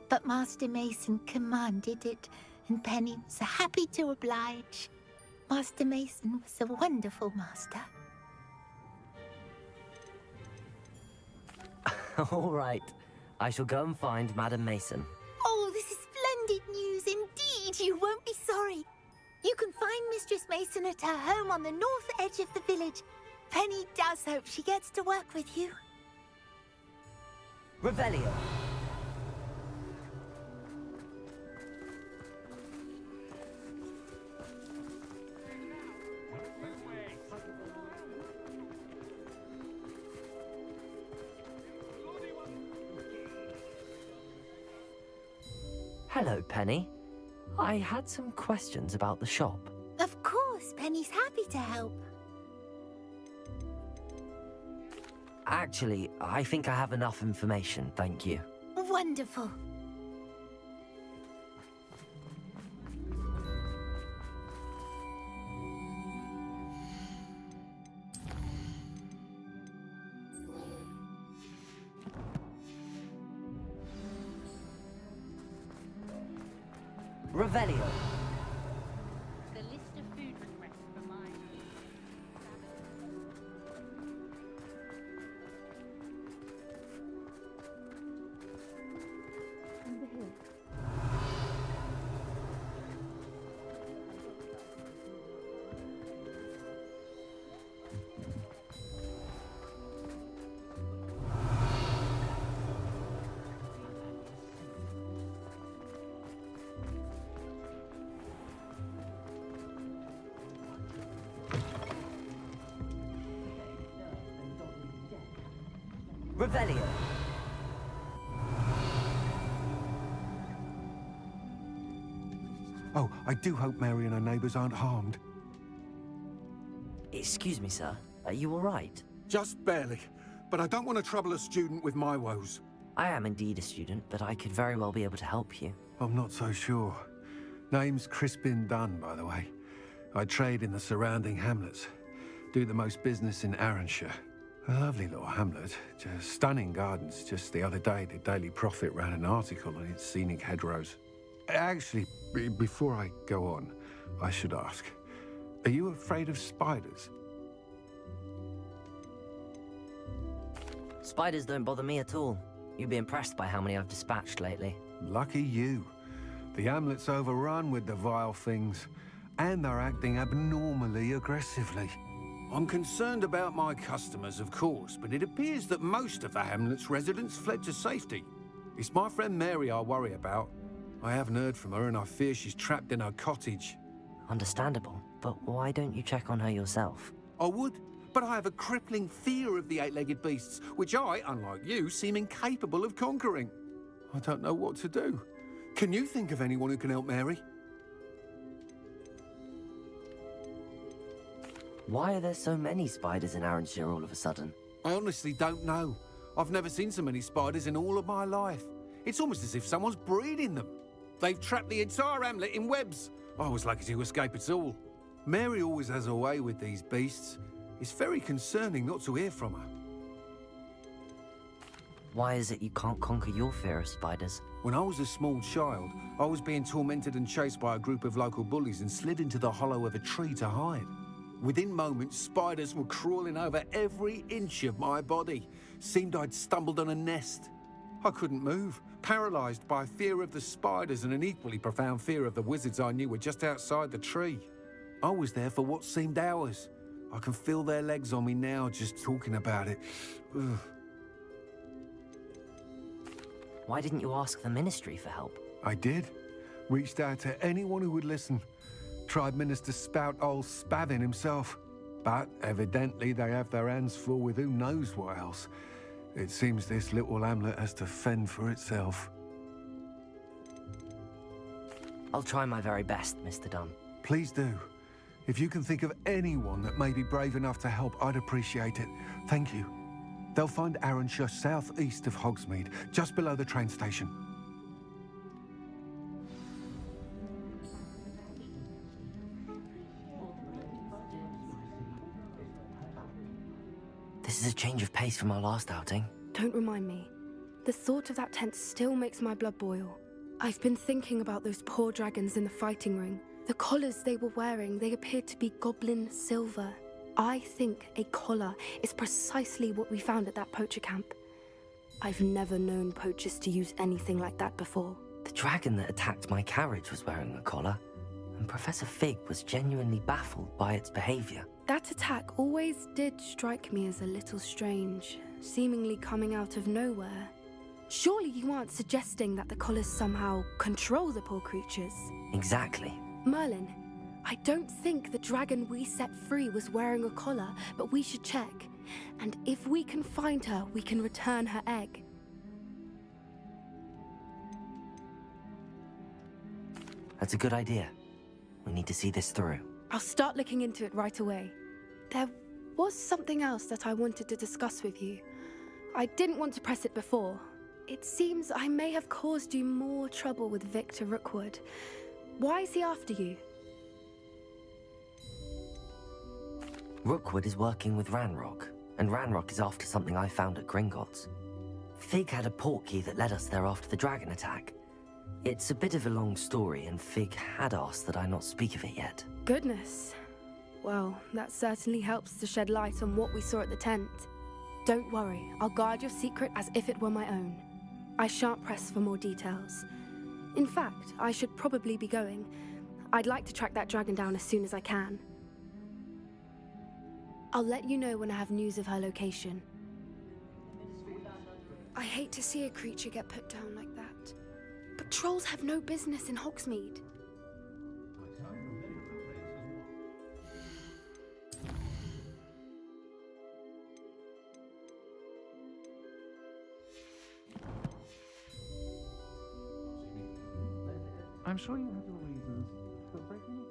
but Master Mason commanded it, and Penny was happy to oblige. Master Mason was a wonderful master. All right. I shall go and find Madam Mason. Oh, this is splendid news indeed. You won't be sorry. You can find Mistress Mason at her home on the north edge of the village. Penny does hope she gets to work with you. Revelio. Hello, Penny. I had some questions about the shop. Of course, Penny's happy to help. Actually, I think I have enough information, thank you. Wonderful. Revelio. The list of food requests for mine. Revelio. Oh, I do hope Mary and her neighbours aren't harmed. Excuse me, sir. Are you all right? Just barely. But I don't want to trouble a student with my woes. I am indeed a student, but I could very well be able to help you. I'm not so sure. Name's Crispin Dunn, by the way. I trade in the surrounding hamlets. Do the most business in Arranshire. A lovely little hamlet. Just stunning gardens. Just the other day, the Daily Prophet ran an article on its scenic hedgerows. Actually, before I go on, I should ask, are you afraid of spiders? Spiders don't bother me at all. You'd be impressed by how many I've dispatched lately. Lucky you. The hamlet's overrun with the vile things, and they're acting abnormally aggressively. I'm concerned about my customers, of course, but it appears that most of the hamlet's residents fled to safety. It's my friend Mary I worry about. I haven't heard from her, and I fear she's trapped in her cottage. Understandable, but why don't you check on her yourself? I would, but I have a crippling fear of the eight-legged beasts, which I, unlike you, seem incapable of conquering. I don't know what to do. Can you think of anyone who can help Mary? Why are there so many spiders in Arranshire all of a sudden? I honestly don't know. I've never seen so many spiders in all of my life. It's almost as if someone's breeding them. They've trapped the entire hamlet in webs. I was lucky to escape it all. Mary always has a way with these beasts. It's very concerning not to hear from her. Why is it you can't conquer your fear of spiders? When I was a small child, I was being tormented and chased by a group of local bullies and slid into the hollow of a tree to hide. Within moments, spiders were crawling over every inch of my body. Seemed I'd stumbled on a nest. I couldn't move, paralysed by fear of the spiders and an equally profound fear of the wizards I knew were just outside the tree. I was there for what seemed hours. I can feel their legs on me now just talking about it. Ugh. Why didn't you ask the ministry for help? I did. Reached out to anyone who would listen. Tried Minister Spout old Spavin himself. But evidently they have their hands full with who knows what else. It seems this little hamlet has to fend for itself. I'll try my very best, Mr. Dunn. Please do. If you can think of anyone that may be brave enough to help, I'd appreciate it. Thank you. They'll find Arrowshire southeast of Hogsmeade, just below the train station. This is a change of pace from our last outing. Don't remind me. The thought of that tent still makes my blood boil. I've been thinking about those poor dragons in the fighting ring. The collars they were wearing, they appeared to be goblin silver. I think a collar is precisely what we found at that poacher camp. I've never known poachers to use anything like that before. The dragon that attacked my carriage was wearing a collar, and Professor Fig was genuinely baffled by its behavior. That attack always did strike me as a little strange, seemingly coming out of nowhere. Surely you aren't suggesting that the collars somehow control the poor creatures? Exactly. Merlin, I don't think the dragon we set free was wearing a collar, but we should check. And if we can find her, we can return her egg. That's a good idea. We need to see this through. I'll start looking into it right away. There was something else that I wanted to discuss with you. I didn't want to press it before. It seems I may have caused you more trouble with Victor Rookwood. Why is he after you? Rookwood is working with Ranrock, and Ranrock is after something I found at Gringotts. Fig had a portkey that led us there after the dragon attack. It's a bit of a long story, and Fig had asked that I not speak of it yet. Goodness. Well, that certainly helps to shed light on what we saw at the tent. Don't worry, I'll guard your secret as if it were my own. I shan't press for more details. In fact, I should probably be going. I'd like to track that dragon down as soon as I can. I'll let you know when I have news of her location. I hate to see a creature get put down like that. But trolls have no business in Hogsmeade. I'm sure you have your reasons, but breaking it...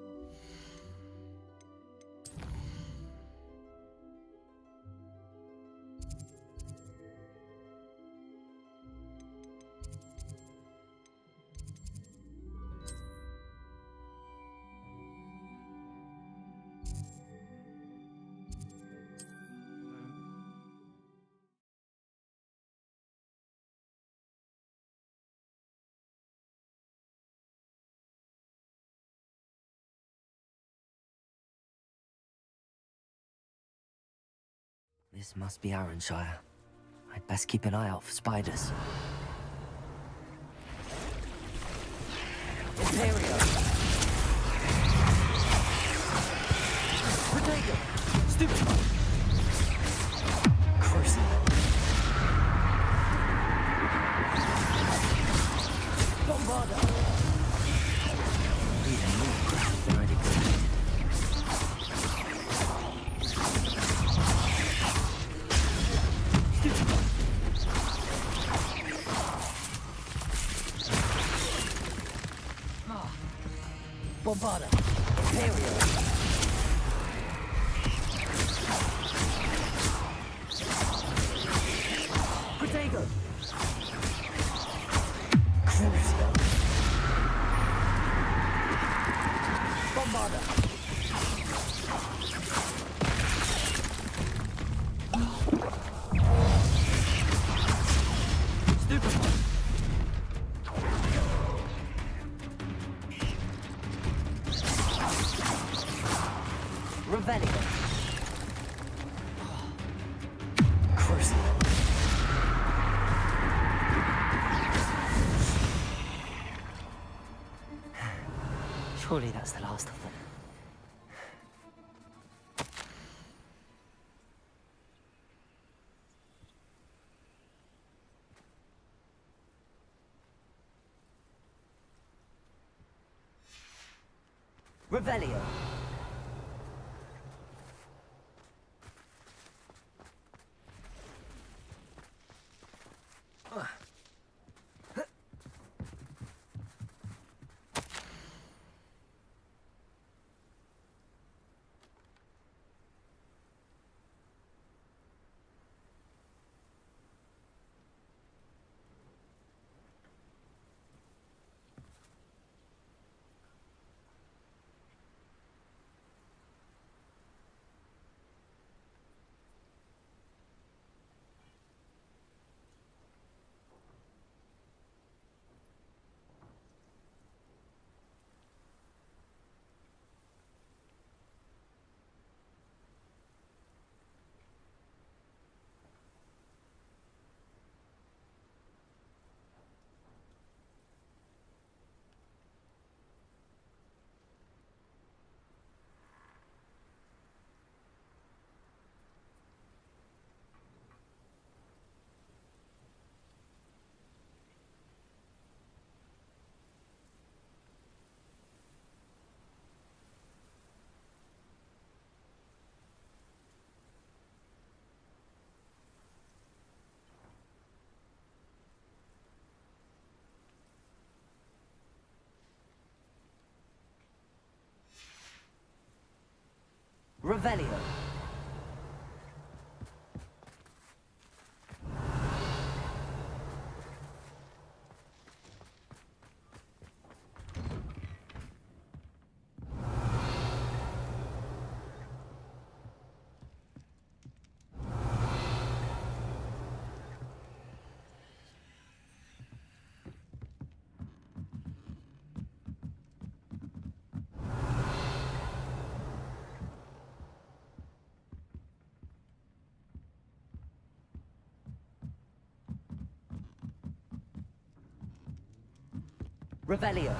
This must be Arrowshire. I'd best keep an eye out for spiders. Ontario! Potato! Stupid! Cruising! Bombarda! Even more graphic than I'd expected. Bombarda! Ontario! Bombarder. Stupefy. Revelio. Crucible. Surely that's the last of them. Revelio. Revelio. Revelio.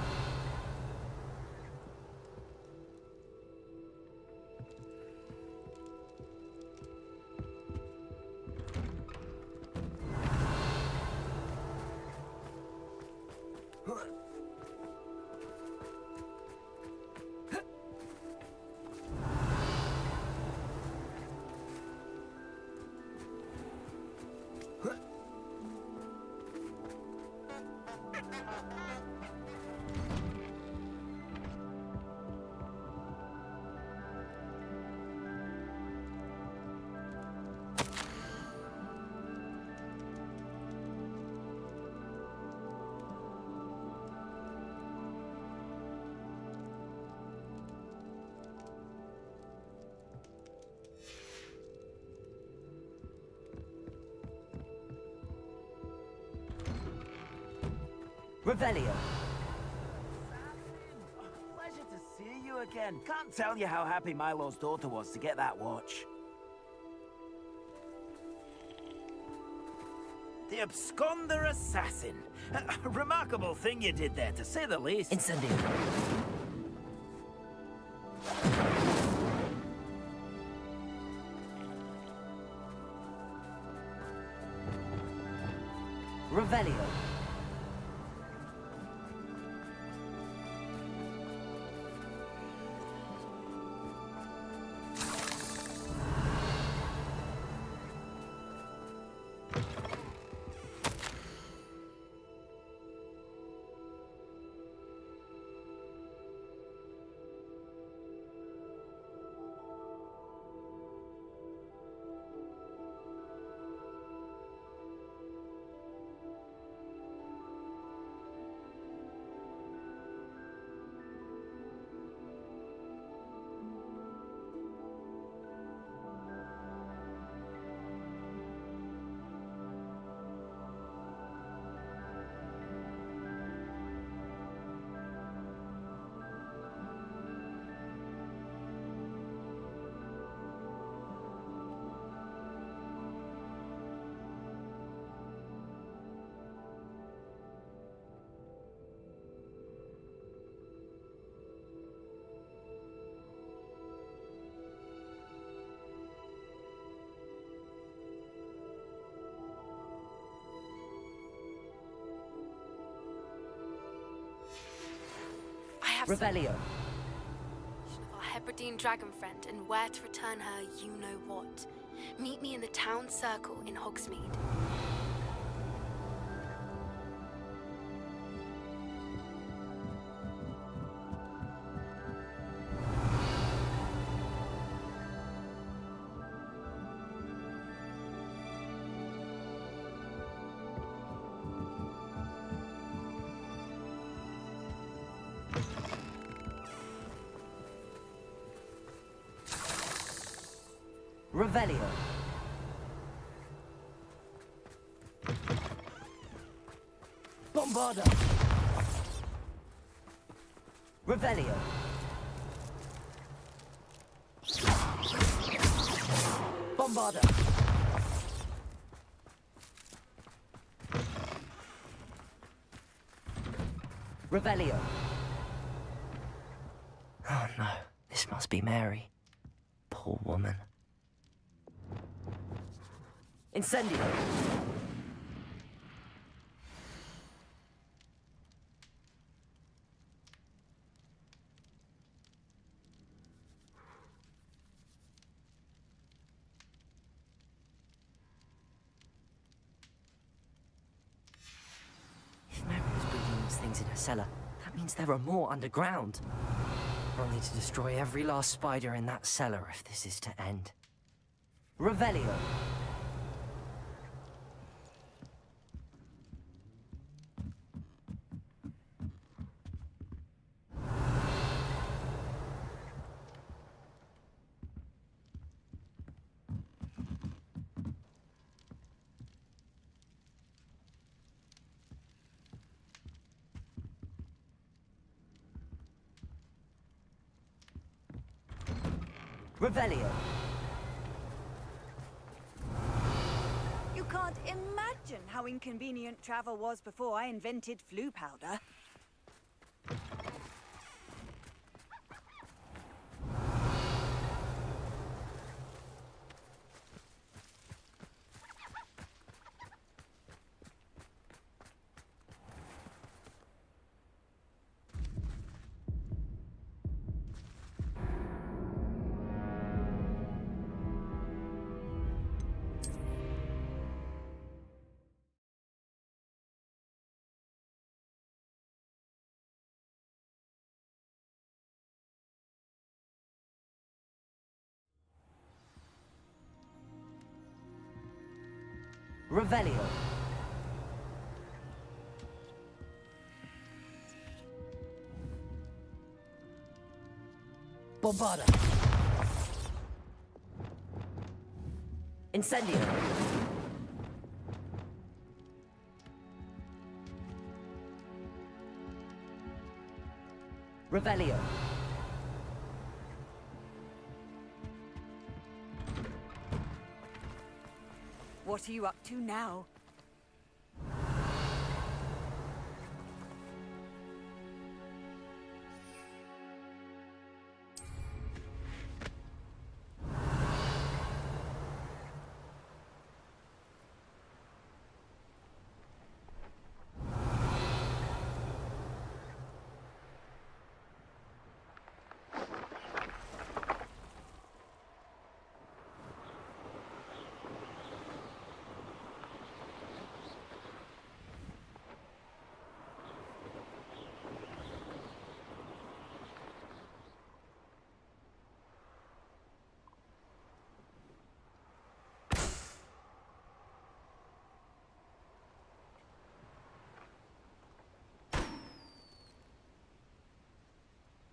Revelio. Pleasure to see you again. Can't tell you how happy Milo's daughter was to get that watch. The Absconder Assassin. A remarkable thing you did there, to say the least. Incendio. Revelio. Revelio. Of our Hebridean dragon friend and where to return her, you know what. Meet me in the town circle in Hogsmeade. Revelio. Bombarda. Revelio. Bombarda. Revelio. Oh no, this must be Mary. Poor woman. Incendio. If Mary was building these things in her cellar, that means there are more underground. I'll need to destroy every last spider in that cellar if this is to end. Revelio. Revelio. You can't imagine how inconvenient travel was before I invented flu powder. Revelio. Bombarda. Incendio. Revelio. What are you up to now?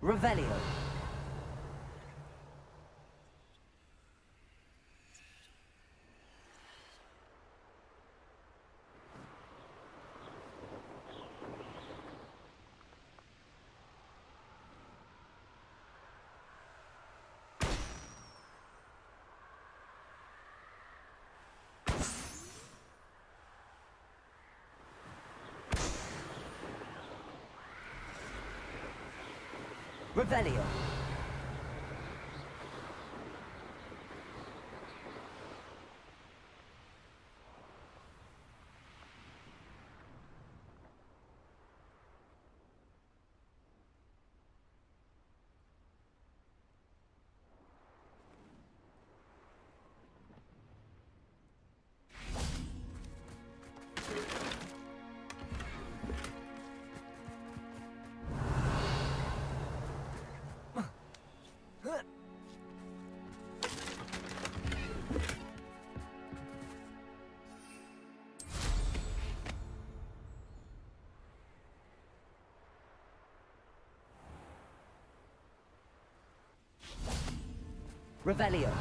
Revelio. Revelio. Revelio.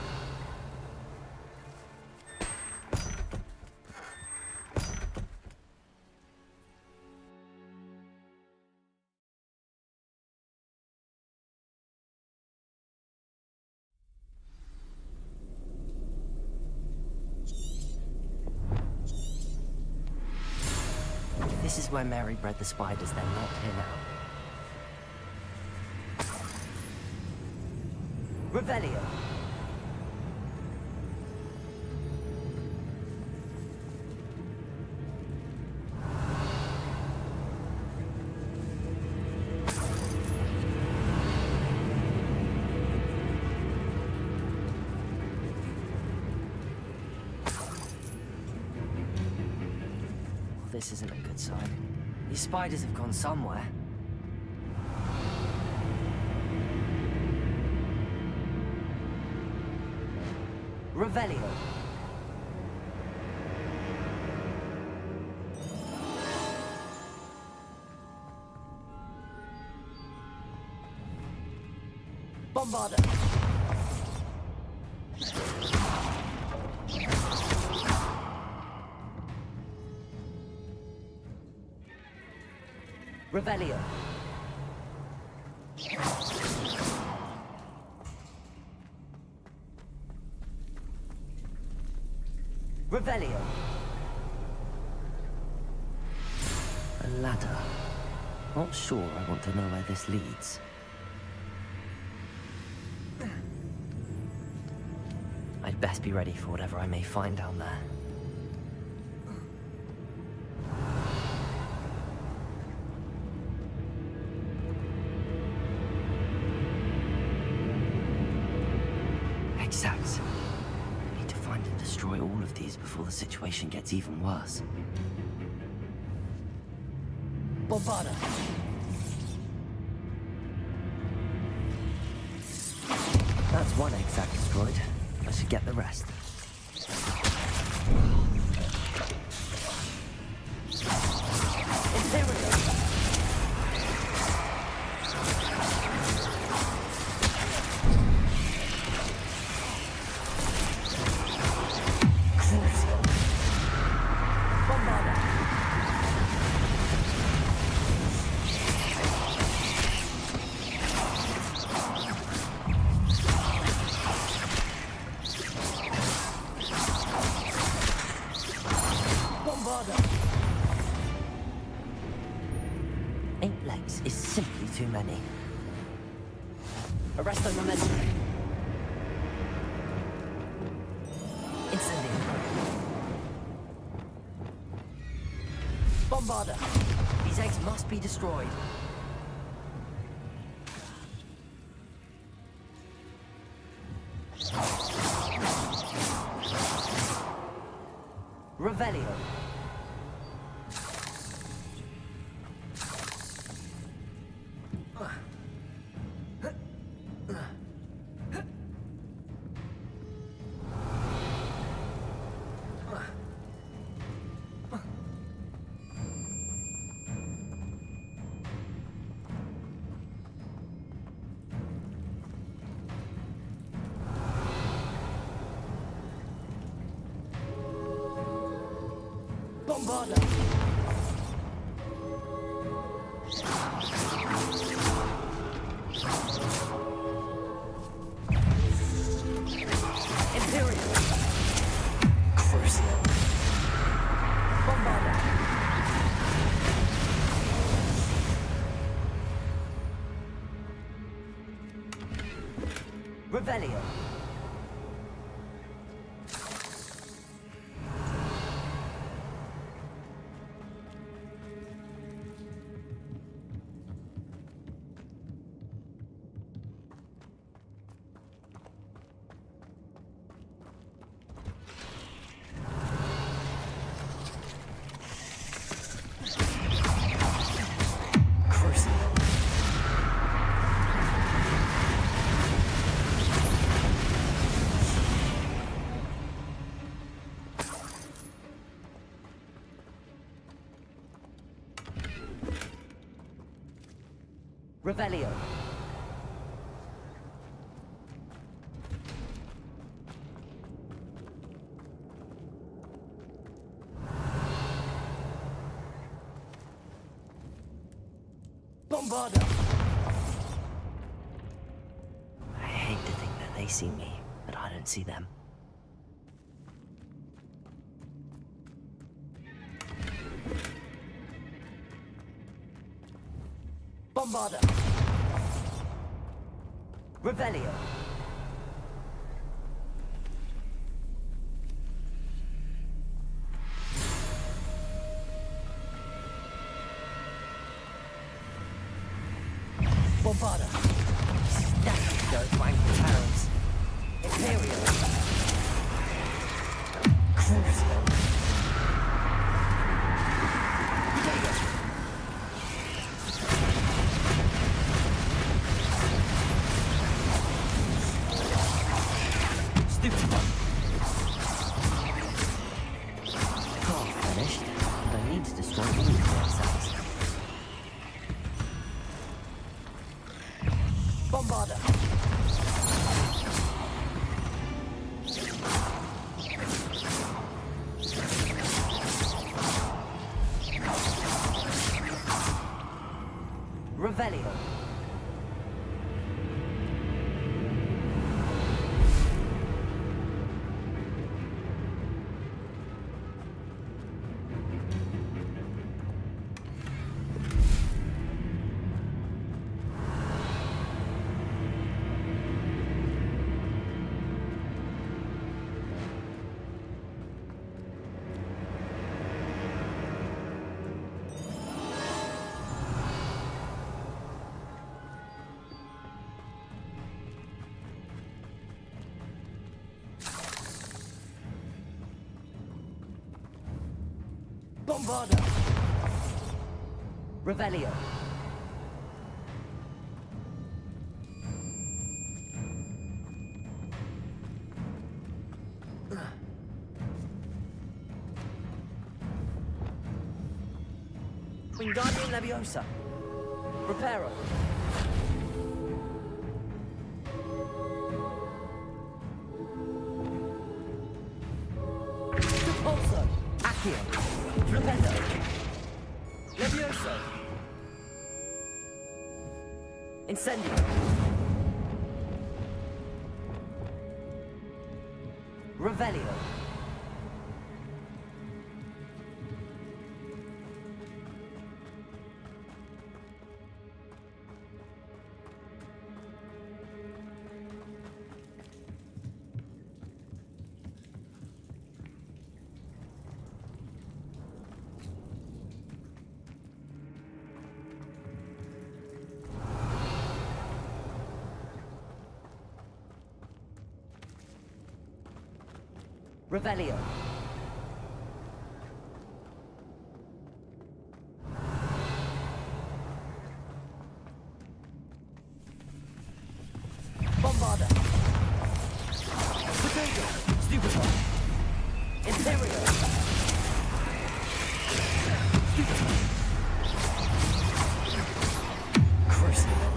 This is where Mary bred the spiders, they're not here now. Revelio. This isn't a good sign. These spiders have gone somewhere. Revelio. Bombarda. Revelio. Revelio. A ladder. Not sure I want to know where this leads. I'd best be ready for whatever I may find down there. Exact. I need to find and destroy all of these before the situation gets even worse. Bombarda. That's one exact destroyed. I should get the rest. Imperial. Eight legs is simply too many. Arrest the momentum. Incendium. Bombarda. These eggs must be destroyed. Revelio. Bombarda. Imperial. Crucial. Bombarda. Revelio. Revelio. Bombarder! I hate to think that they see me, but I don't see them. Bombarder! Revelio! Bombarder! Definitely don't flank the Terrans. Imperial! Crucio. Stupid one! Half finished, but I need to destroy all the core cells. Bombarder! Revelio! Bombarder! Revelio! Wingardium Leviosa! Reparo! Repulso! Accio! Flipendo! Levioso! Incendio! Revelio! Revelio! Bombarder! Potato! Stupid one! Imperial! Stupid one! Crucible!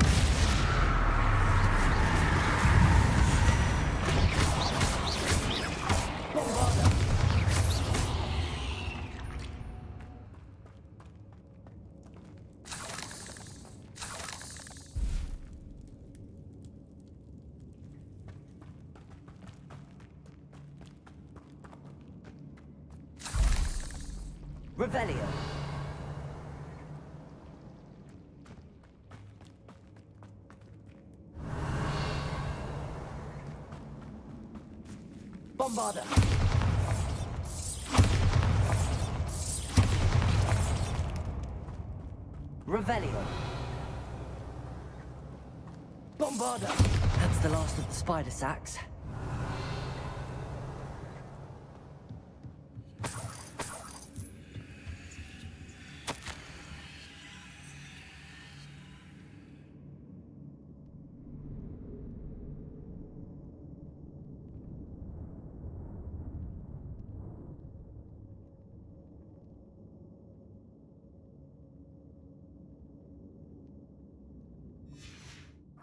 Bombarder! Revelio! Bombarder! Revelio! Bombarder! That's the last of the spider sacks.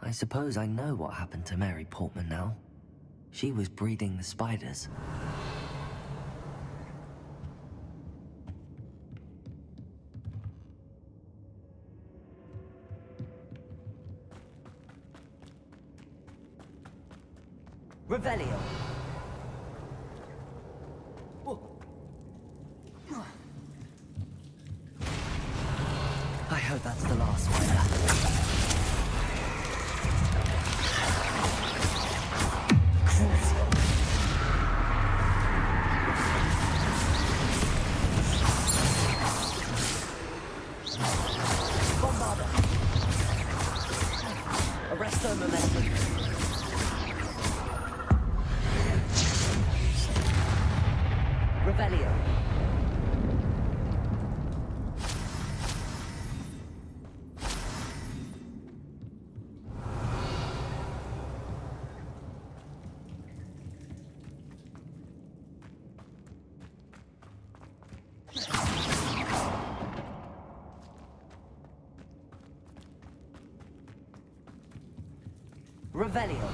I suppose I know what happened to Mary Portman now. She was breeding the spiders. Revelio. I hope that's the last one. Bombarda. Arresto momentum. Revelio. Revelio.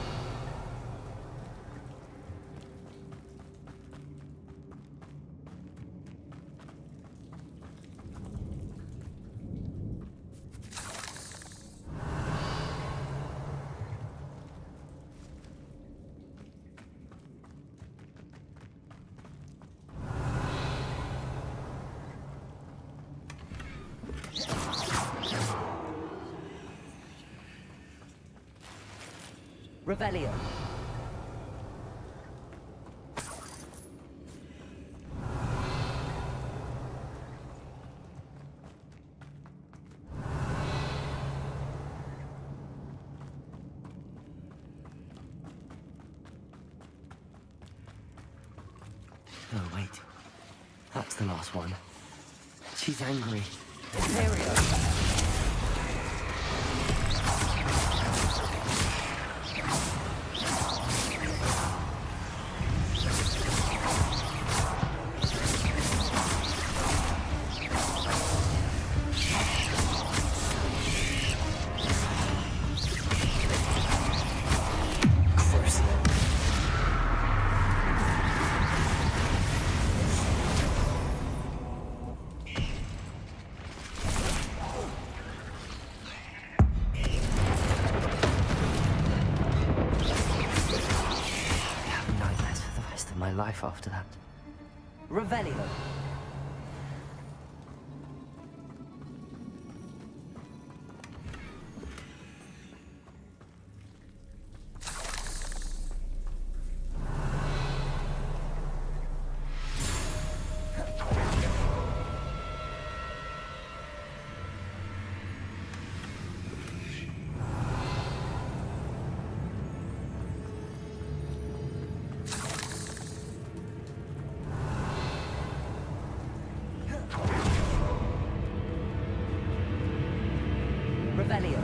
Revelio. Oh, wait. That's the last one. She's angry. Imperio. My life after that. Revelio. Revelio.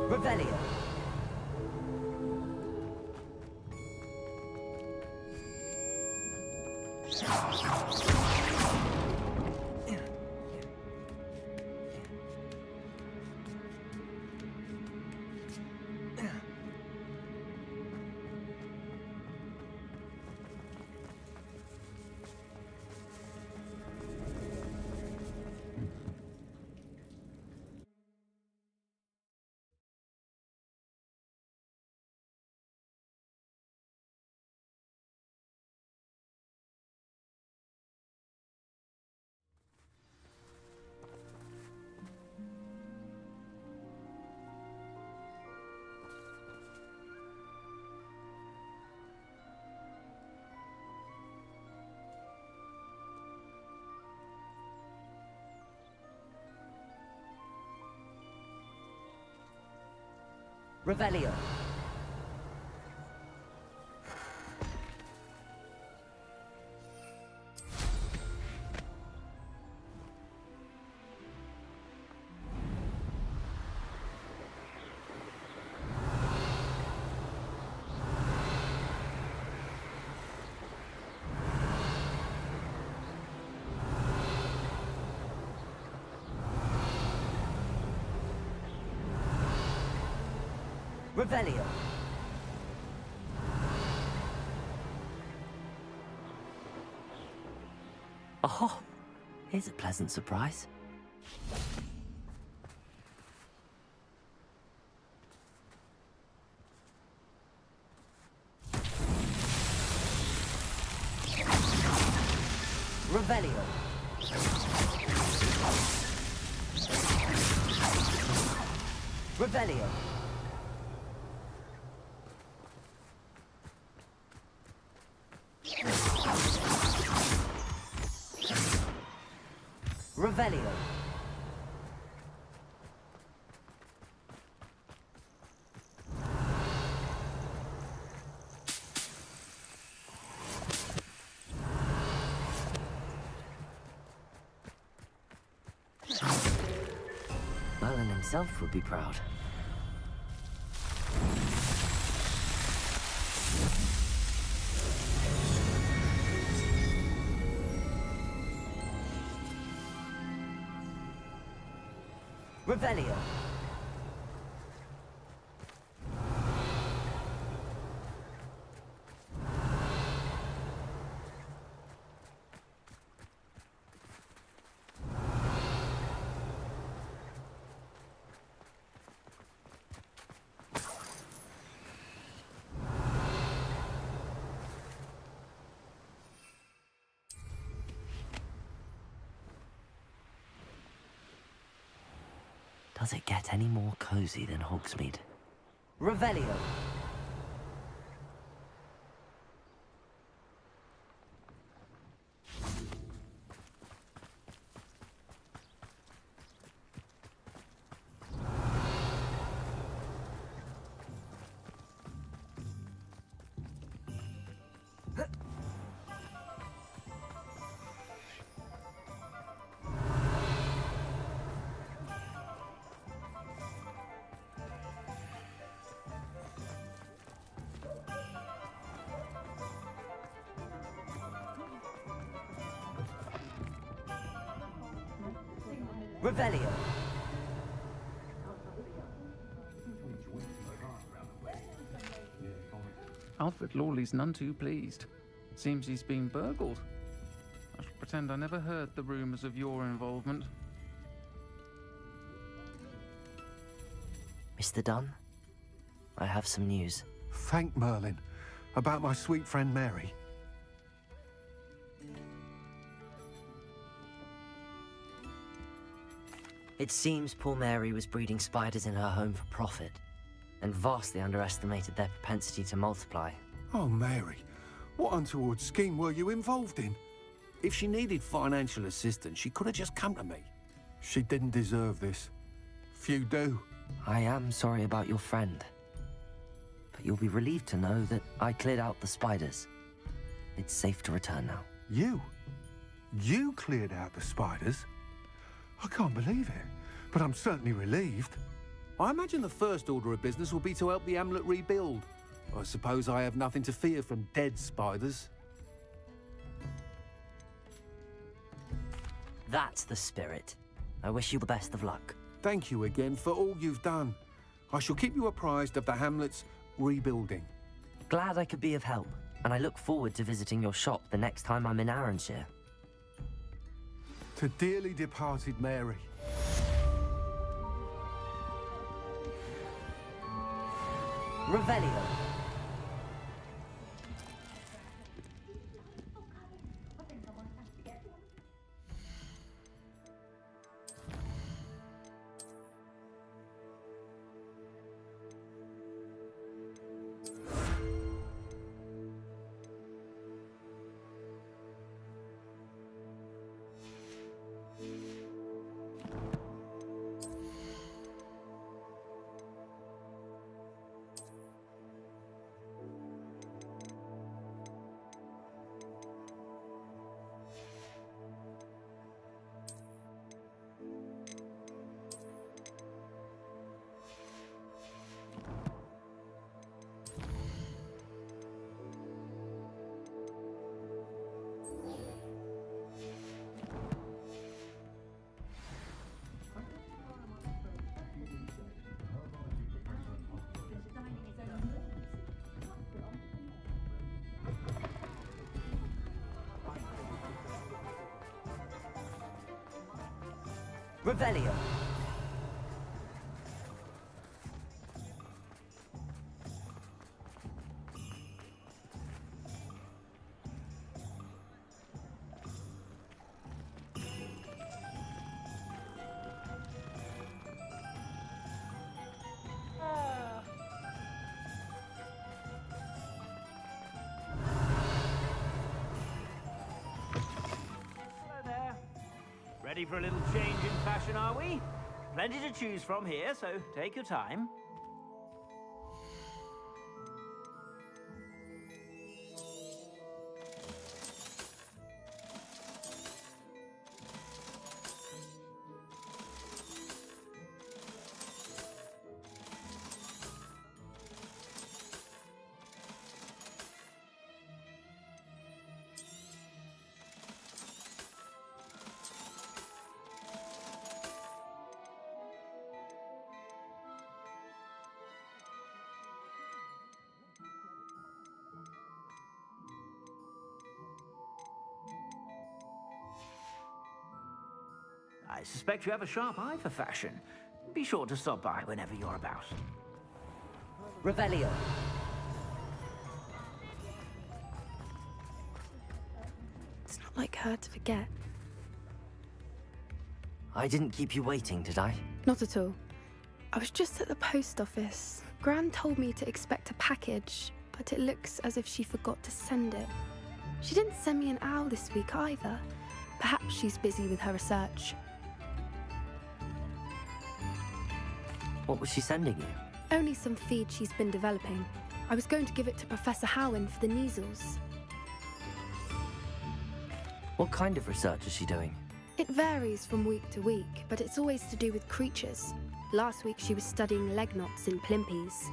Revelio. Revelio. Revelio. Oh, here's a pleasant surprise. Revelio. Revelio. Revelio. Merlin himself would be proud. Revelio. Does it get any more cozy than Hogsmeade? Revelio. Revelio. Alfred Lawley's none too pleased. Seems he's been burgled. I shall pretend I never heard the rumours of your involvement. Mr. Dunn, I have some news. Thank Merlin. About my sweet friend Mary. It seems poor Mary was breeding spiders in her home for profit, and vastly underestimated their propensity to multiply. Oh, Mary, what untoward scheme were you involved in? If she needed financial assistance, she could have just come to me. She didn't deserve this. Few do. I am sorry about your friend, but you'll be relieved to know that I cleared out the spiders. It's safe to return now. You? You cleared out the spiders? I can't believe it, but I'm certainly relieved. I imagine the first order of business will be to help the amulet rebuild. I suppose I have nothing to fear from dead spiders. That's the spirit. I wish you the best of luck. Thank you again for all you've done. I shall keep you apprised of the hamlet's rebuilding. Glad I could be of help, and I look forward to visiting your shop the next time I'm in Arranshire. To dearly departed Mary. Revelio. Revelio. Ready for a little change in fashion, are we? Plenty to choose from here, so take your time. I suspect you have a sharp eye for fashion. Be sure to stop by whenever you're about. Revelio. It's not like her to forget. I didn't keep you waiting, did I? Not at all. I was just at the post office. Gran told me to expect a package, but it looks as if she forgot to send it. She didn't send me an owl this week either. Perhaps she's busy with her research. What was she sending you? Only some feed she's been developing. I was going to give it to Professor Howin for the measles. What kind of research is she doing? It varies from week to week, but it's always to do with creatures. Last week she was studying leg knots in plimpies.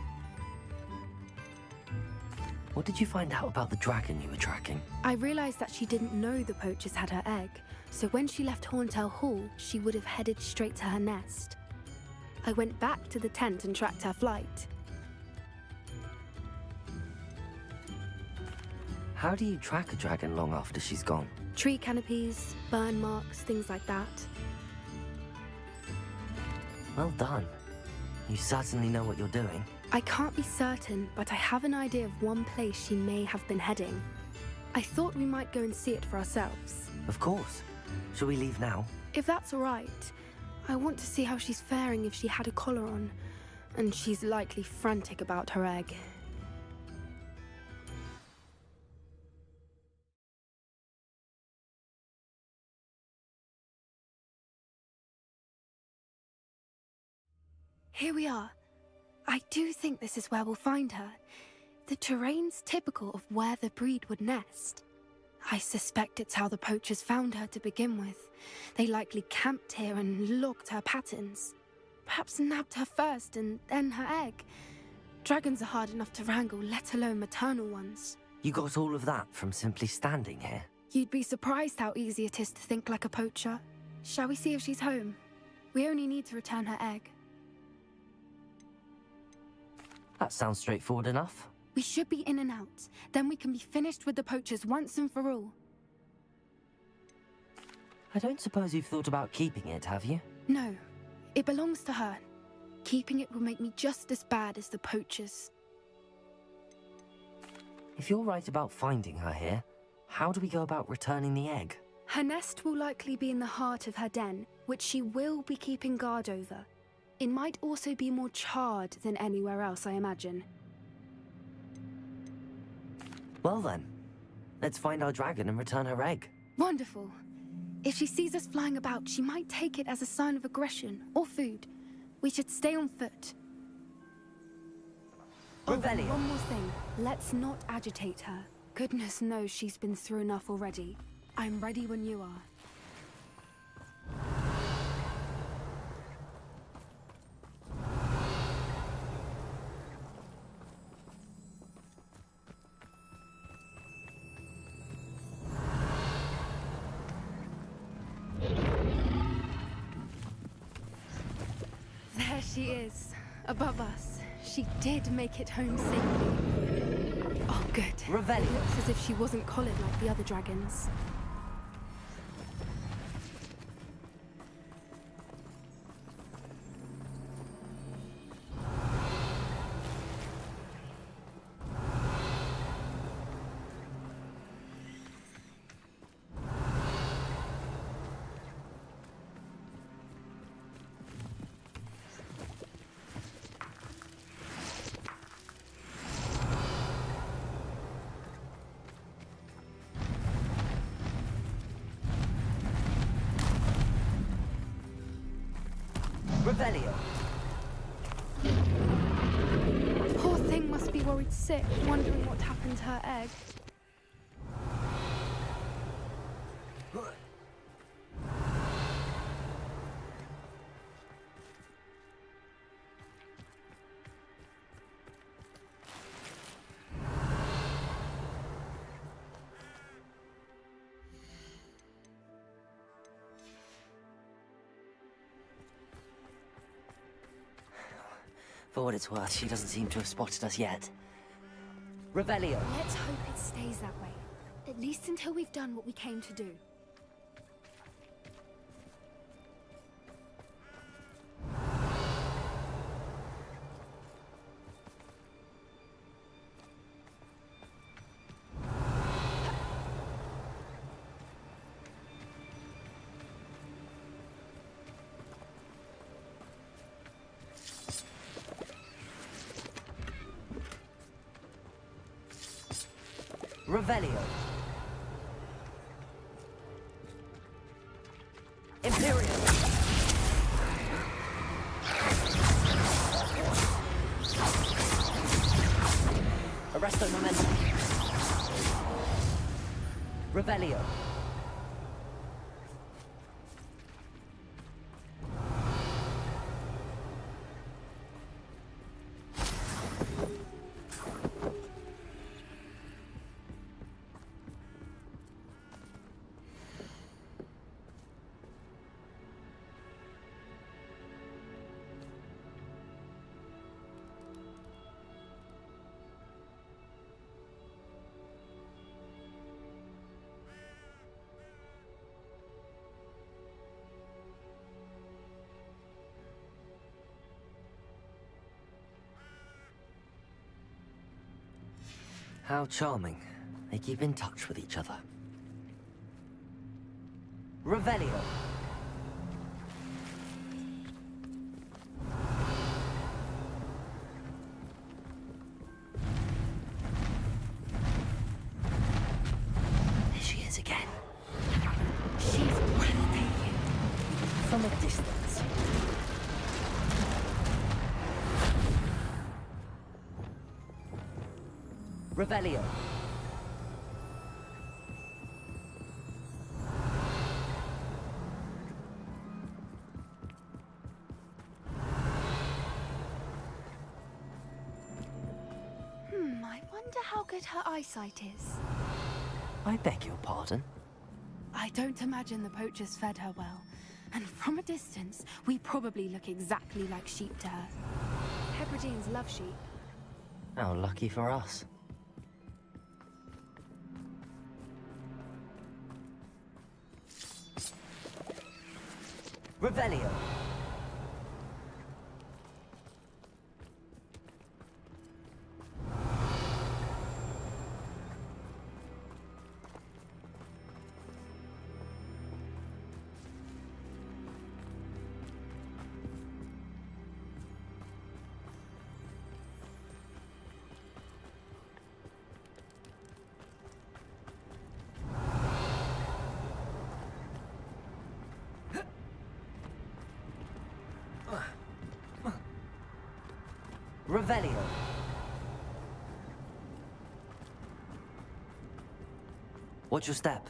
What did you find out about the dragon you were tracking? I realized that she didn't know the poachers had her egg, so when she left Horntail Hall, she would have headed straight to her nest. I went back to the tent and tracked her flight. How do you track a dragon long after she's gone? Tree canopies, burn marks, things like that. Well done. You certainly know what you're doing. I can't be certain, but I have an idea of one place she may have been heading. I thought we might go and see it for ourselves. Of course. Shall we leave now? If that's all right. I want to see how she's faring if she had a collar on, and she's likely frantic about her egg. Here we are. I do think this is where we'll find her. The terrain's typical of where the breed would nest. I suspect it's how the poachers found her to begin with. They likely camped here and logged her patterns. Perhaps nabbed her first and then her egg. Dragons are hard enough to wrangle, let alone maternal ones. You got all of that from simply standing here? You'd be surprised how easy it is to think like a poacher. Shall we see if she's home? We only need to return her egg. That sounds straightforward enough. We should be in and out. Then we can be finished with the poachers once and for all. I don't suppose you've thought about keeping it, have you? No. It belongs to her. Keeping it will make me just as bad as the poachers. If you're right about finding her here, how do we go about returning the egg? Her nest will likely be in the heart of her den, which she will be keeping guard over. It might also be more charred than anywhere else, I imagine. Well then, let's find our dragon and return her egg. Wonderful. If she sees us flying about, she might take it as a sign of aggression or food. We should stay on foot. Oh, and one more thing. Let's not agitate her. Goodness knows she's been through enough already. I'm ready when you are. There she is, above us. She did make it home safely. Oh, good. Revelio. It looks as if she wasn't collared like the other dragons. Revelio. Poor thing must be worried sick, wondering what happened to her egg. For what it's worth, she doesn't seem to have spotted us yet. Revelio. Let's hope it stays that way. At least until we've done what we came to do. Revelio. Imperial. Arresto momentum. Revelio. How charming. They keep in touch with each other. Revelio. There she is again. She's breathtaking. From a distance. Revelio. I wonder how good her eyesight is. I beg your pardon? I don't imagine the poachers fed her well. And from a distance, we probably look exactly like sheep to her. Hebrideans love sheep. How lucky for us. Revelio. Revelio. Watch your step.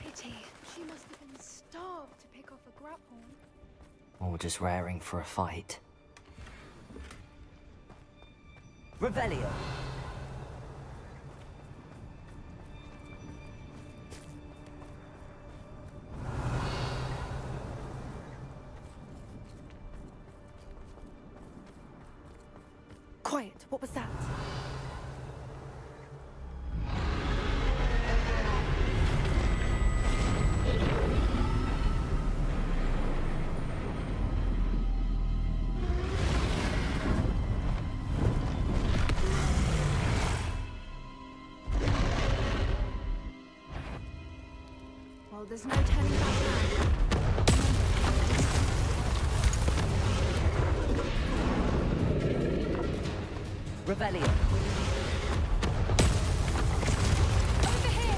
Pity. She must have been starved to pick off a grapple. Or just raring for a fight. Revelio. Quiet. What was that? Well, there's no turning back now. Revelio. Over here!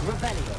Revelio.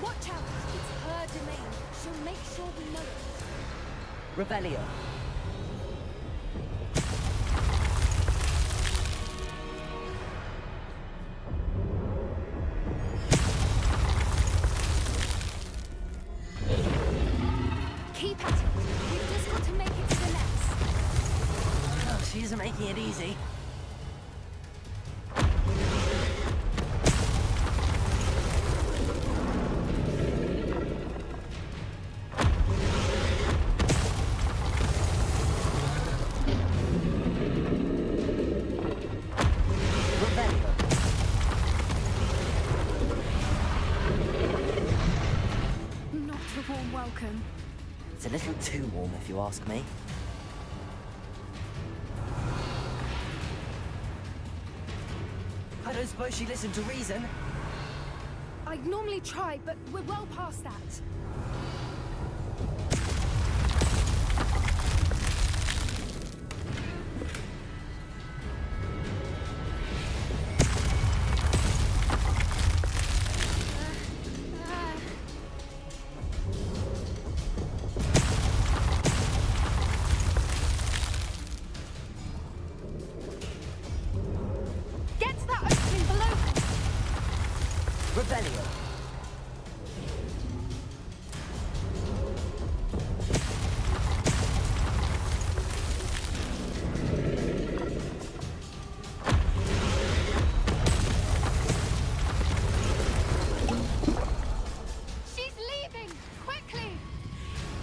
Watch out! It's her domain. She'll make sure we know it. Revelio. Keep at it. We've just got to make it to the nest. Oh, she isn't making it easy. Revelio. Not a warm welcome. It's a little too warm, if you ask me. I don't suppose she listened to reason. I'd normally try, but we're well past that. Get to that opening below her. Revelio. She's leaving! Quickly!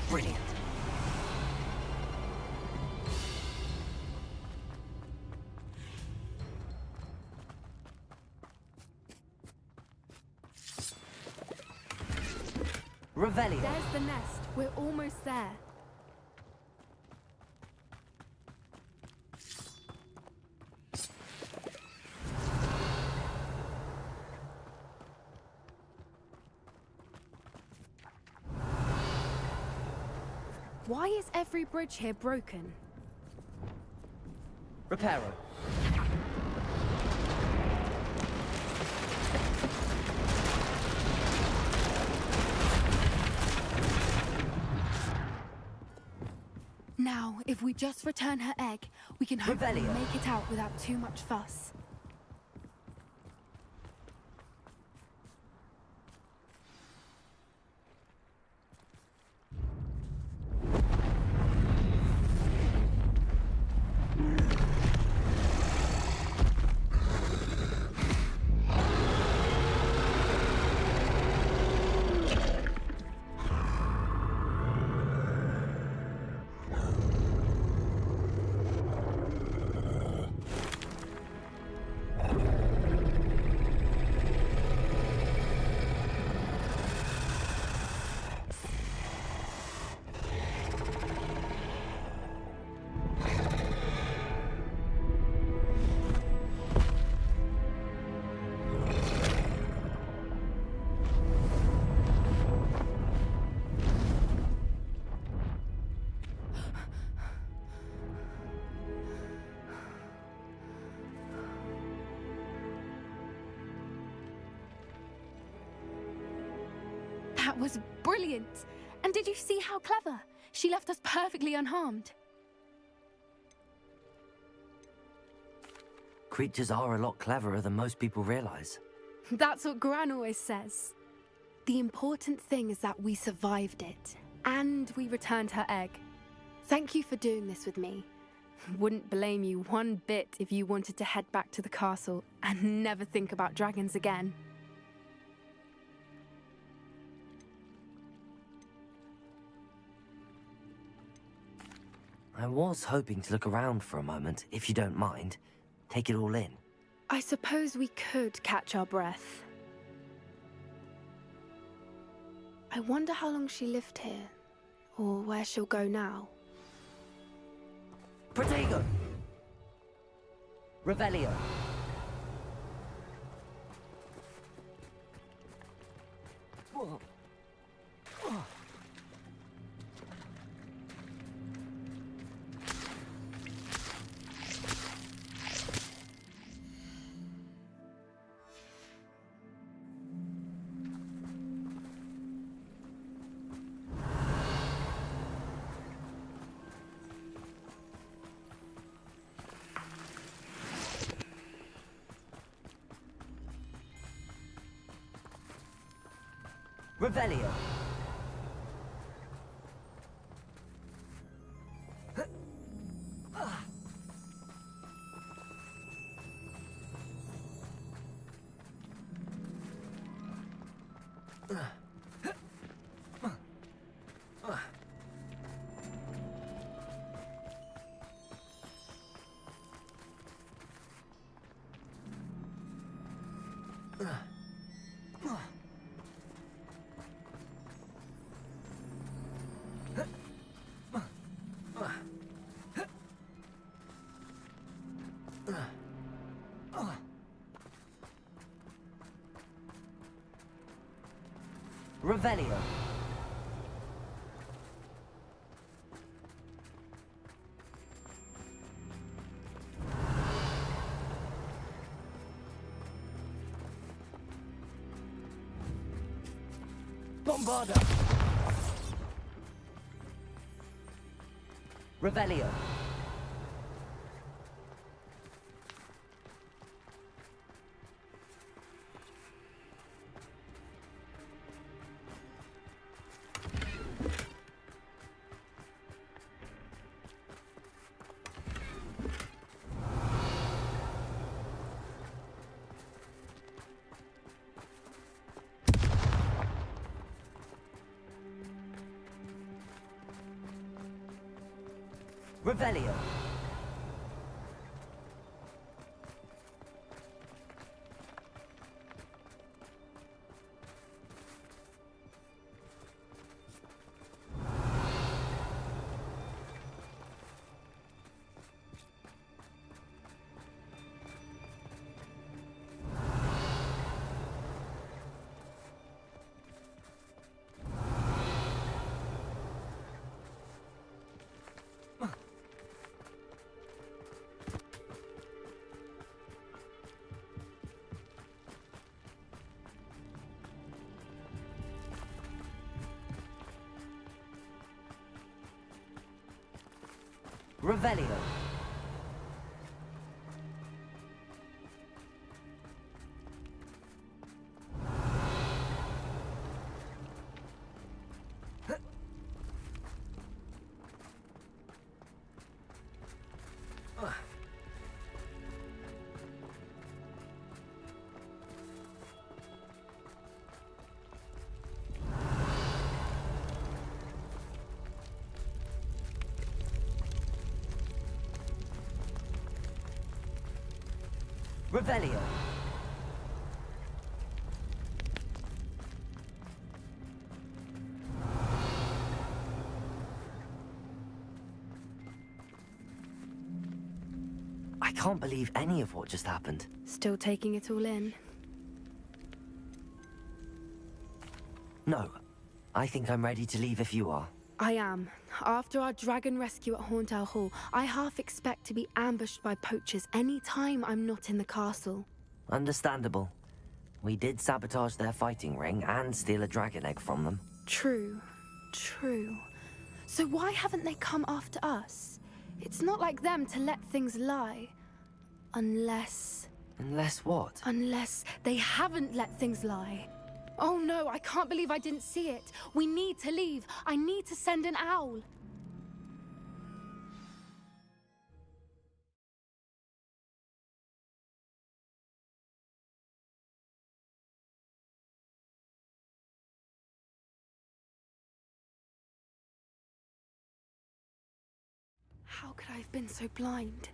Brilliant. Revelio. There's the nest. We're almost there. Why is every bridge here broken? Reparo. Now, if we just return her egg, we can hopefully Revelio. make it out without too much fuss. That was brilliant! And did you see how clever? She left us perfectly unharmed. Creatures are a lot cleverer than most people realize. That's what Gran always says. The important thing is that we survived it, and we returned her egg. Thank you for doing this with me. Wouldn't blame you one bit if you wanted to head back to the castle and never think about dragons again. I was hoping to look around for a moment, if you don't mind. Take it all in. I suppose we could catch our breath. I wonder how long she lived here, or where she'll go now. Protego! Revelio. Whoa. Oh. Revelio. Revelio. Bombarda. Revelio. Revelio. Revelio. Revelio. I can't believe any of what just happened. Still taking it all in? No. I think I'm ready to leave if you are. I am. After our dragon rescue at Hauntow Hall, I half expect to be ambushed by poachers any time I'm not in the castle. Understandable. We did sabotage their fighting ring and steal a dragon egg from them. True. True. So why haven't they come after us? It's not like them to let things lie. Unless... Unless what? Unless they haven't let things lie. Oh no, I can't believe I didn't see it. We need to leave. I need to send an owl. How could I have been so blind?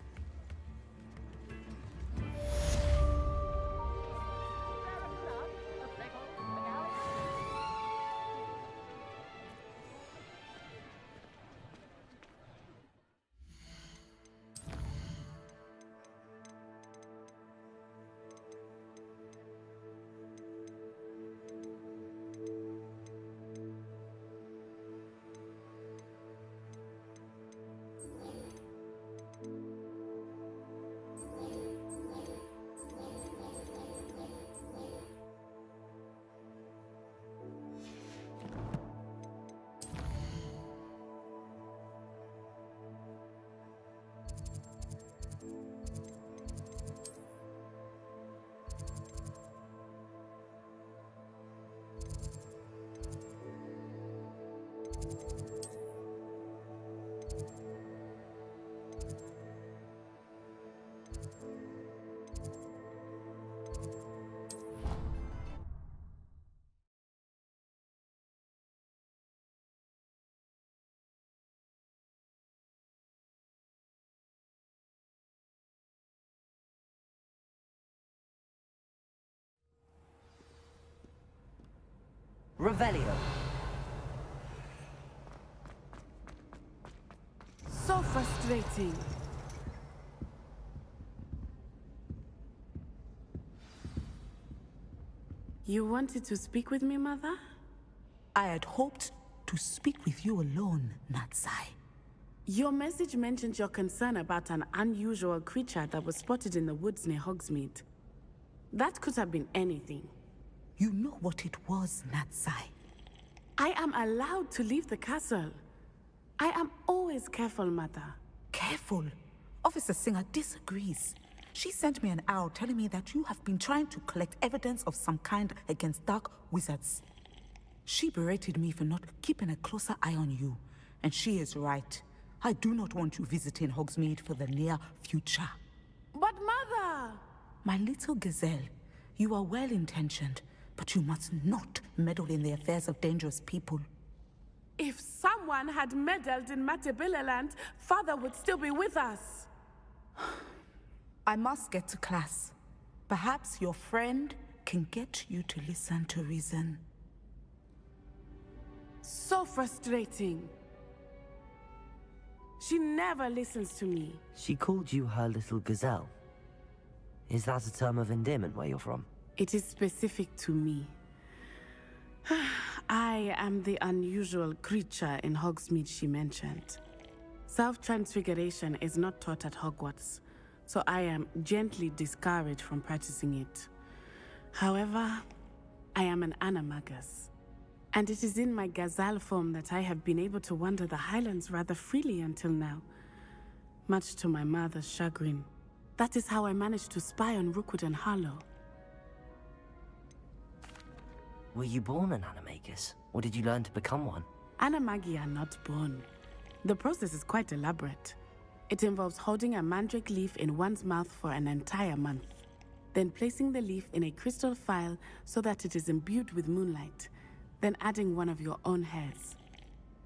Revelio. So frustrating. You wanted to speak with me, Mother? I had hoped to speak with you alone, Natsai. Your message mentioned your concern about an unusual creature that was spotted in the woods near Hogsmeade. That could have been anything. You know what it was, Natsai. I am allowed to leave the castle. I am always careful, Mother. Careful? Officer Singer disagrees. She sent me an owl telling me that you have been trying to collect evidence of some kind against dark wizards. She berated me for not keeping a closer eye on you. And she is right. I do not want you visiting Hogsmeade for the near future. But Mother! My little gazelle, you are well-intentioned, but you must not meddle in the affairs of dangerous people. If someone had meddled in Matabeleland, Father would still be with us. I must get to class. Perhaps your friend can get you to listen to reason. So frustrating. She never listens to me. She called you her little gazelle. Is that a term of endearment where you're from? It is specific to me. I am the unusual creature in Hogsmeade she mentioned. Self-transfiguration is not taught at Hogwarts, so I am gently discouraged from practicing it. However, I am an animagus, and it is in my gazelle form that I have been able to wander the Highlands rather freely until now, much to my mother's chagrin. That is how I managed to spy on Rookwood and Harlow. Were you born an animagus, or did you learn to become one? Animagi are not born. The process is quite elaborate. It involves holding a mandrake leaf in one's mouth for an entire month, then placing the leaf in a crystal phial so that it is imbued with moonlight, then adding one of your own hairs.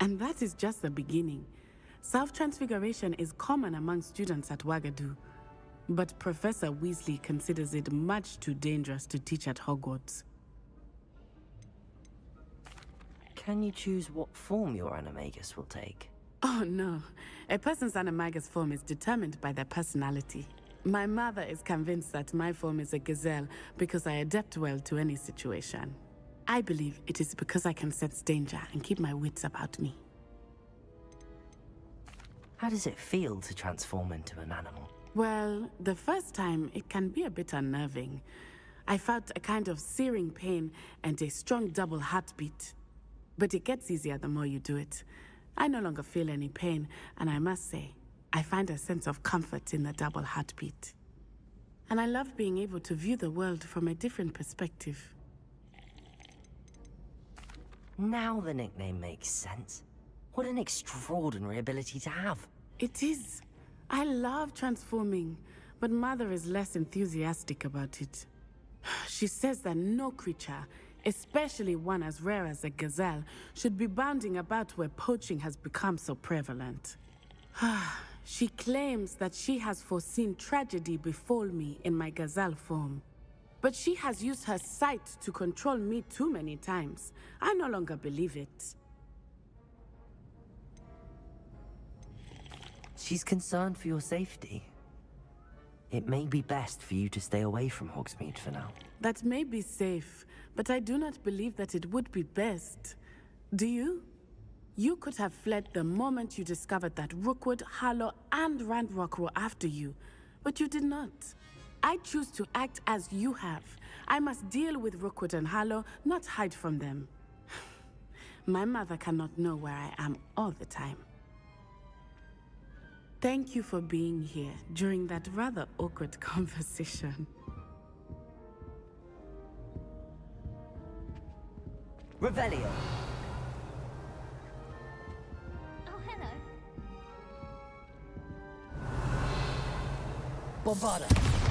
And that is just the beginning. Self-transfiguration is common among students at Wagadu, but Professor Weasley considers it much too dangerous to teach at Hogwarts. Can you choose what form your animagus will take? Oh no, a person's animagus form is determined by their personality. My mother is convinced that my form is a gazelle because I adapt well to any situation. I believe it is because I can sense danger and keep my wits about me. How does it feel to transform into an animal? Well, the first time it can be a bit unnerving. I felt a kind of searing pain and a strong double heartbeat. But it gets easier the more you do it. I no longer feel any pain, and I must say, I find a sense of comfort in the double heartbeat. and I love being able to view the world from a different perspective. Now the nickname makes sense. What an extraordinary ability to have. It is. I love transforming, but Mother is less enthusiastic about it. She says that no creature, especially one as rare as a gazelle, should be bounding about where poaching has become so prevalent. She claims that she has foreseen tragedy befall me in my gazelle form. But she has used her sight to control me too many times. I no longer believe it. She's concerned for your safety. It may be best for you to stay away from Hogsmeade for now. That may be safe, but I do not believe that it would be best. Do you? You could have fled the moment you discovered that Rookwood, Harlow, and Randrock were after you, but you did not. I choose to act as you have. I must deal with Rookwood and Harlow, not hide from them. My mother cannot know where I am all the time. Thank you for being here during that rather awkward conversation. Revelio. Oh, hello. Bombarda.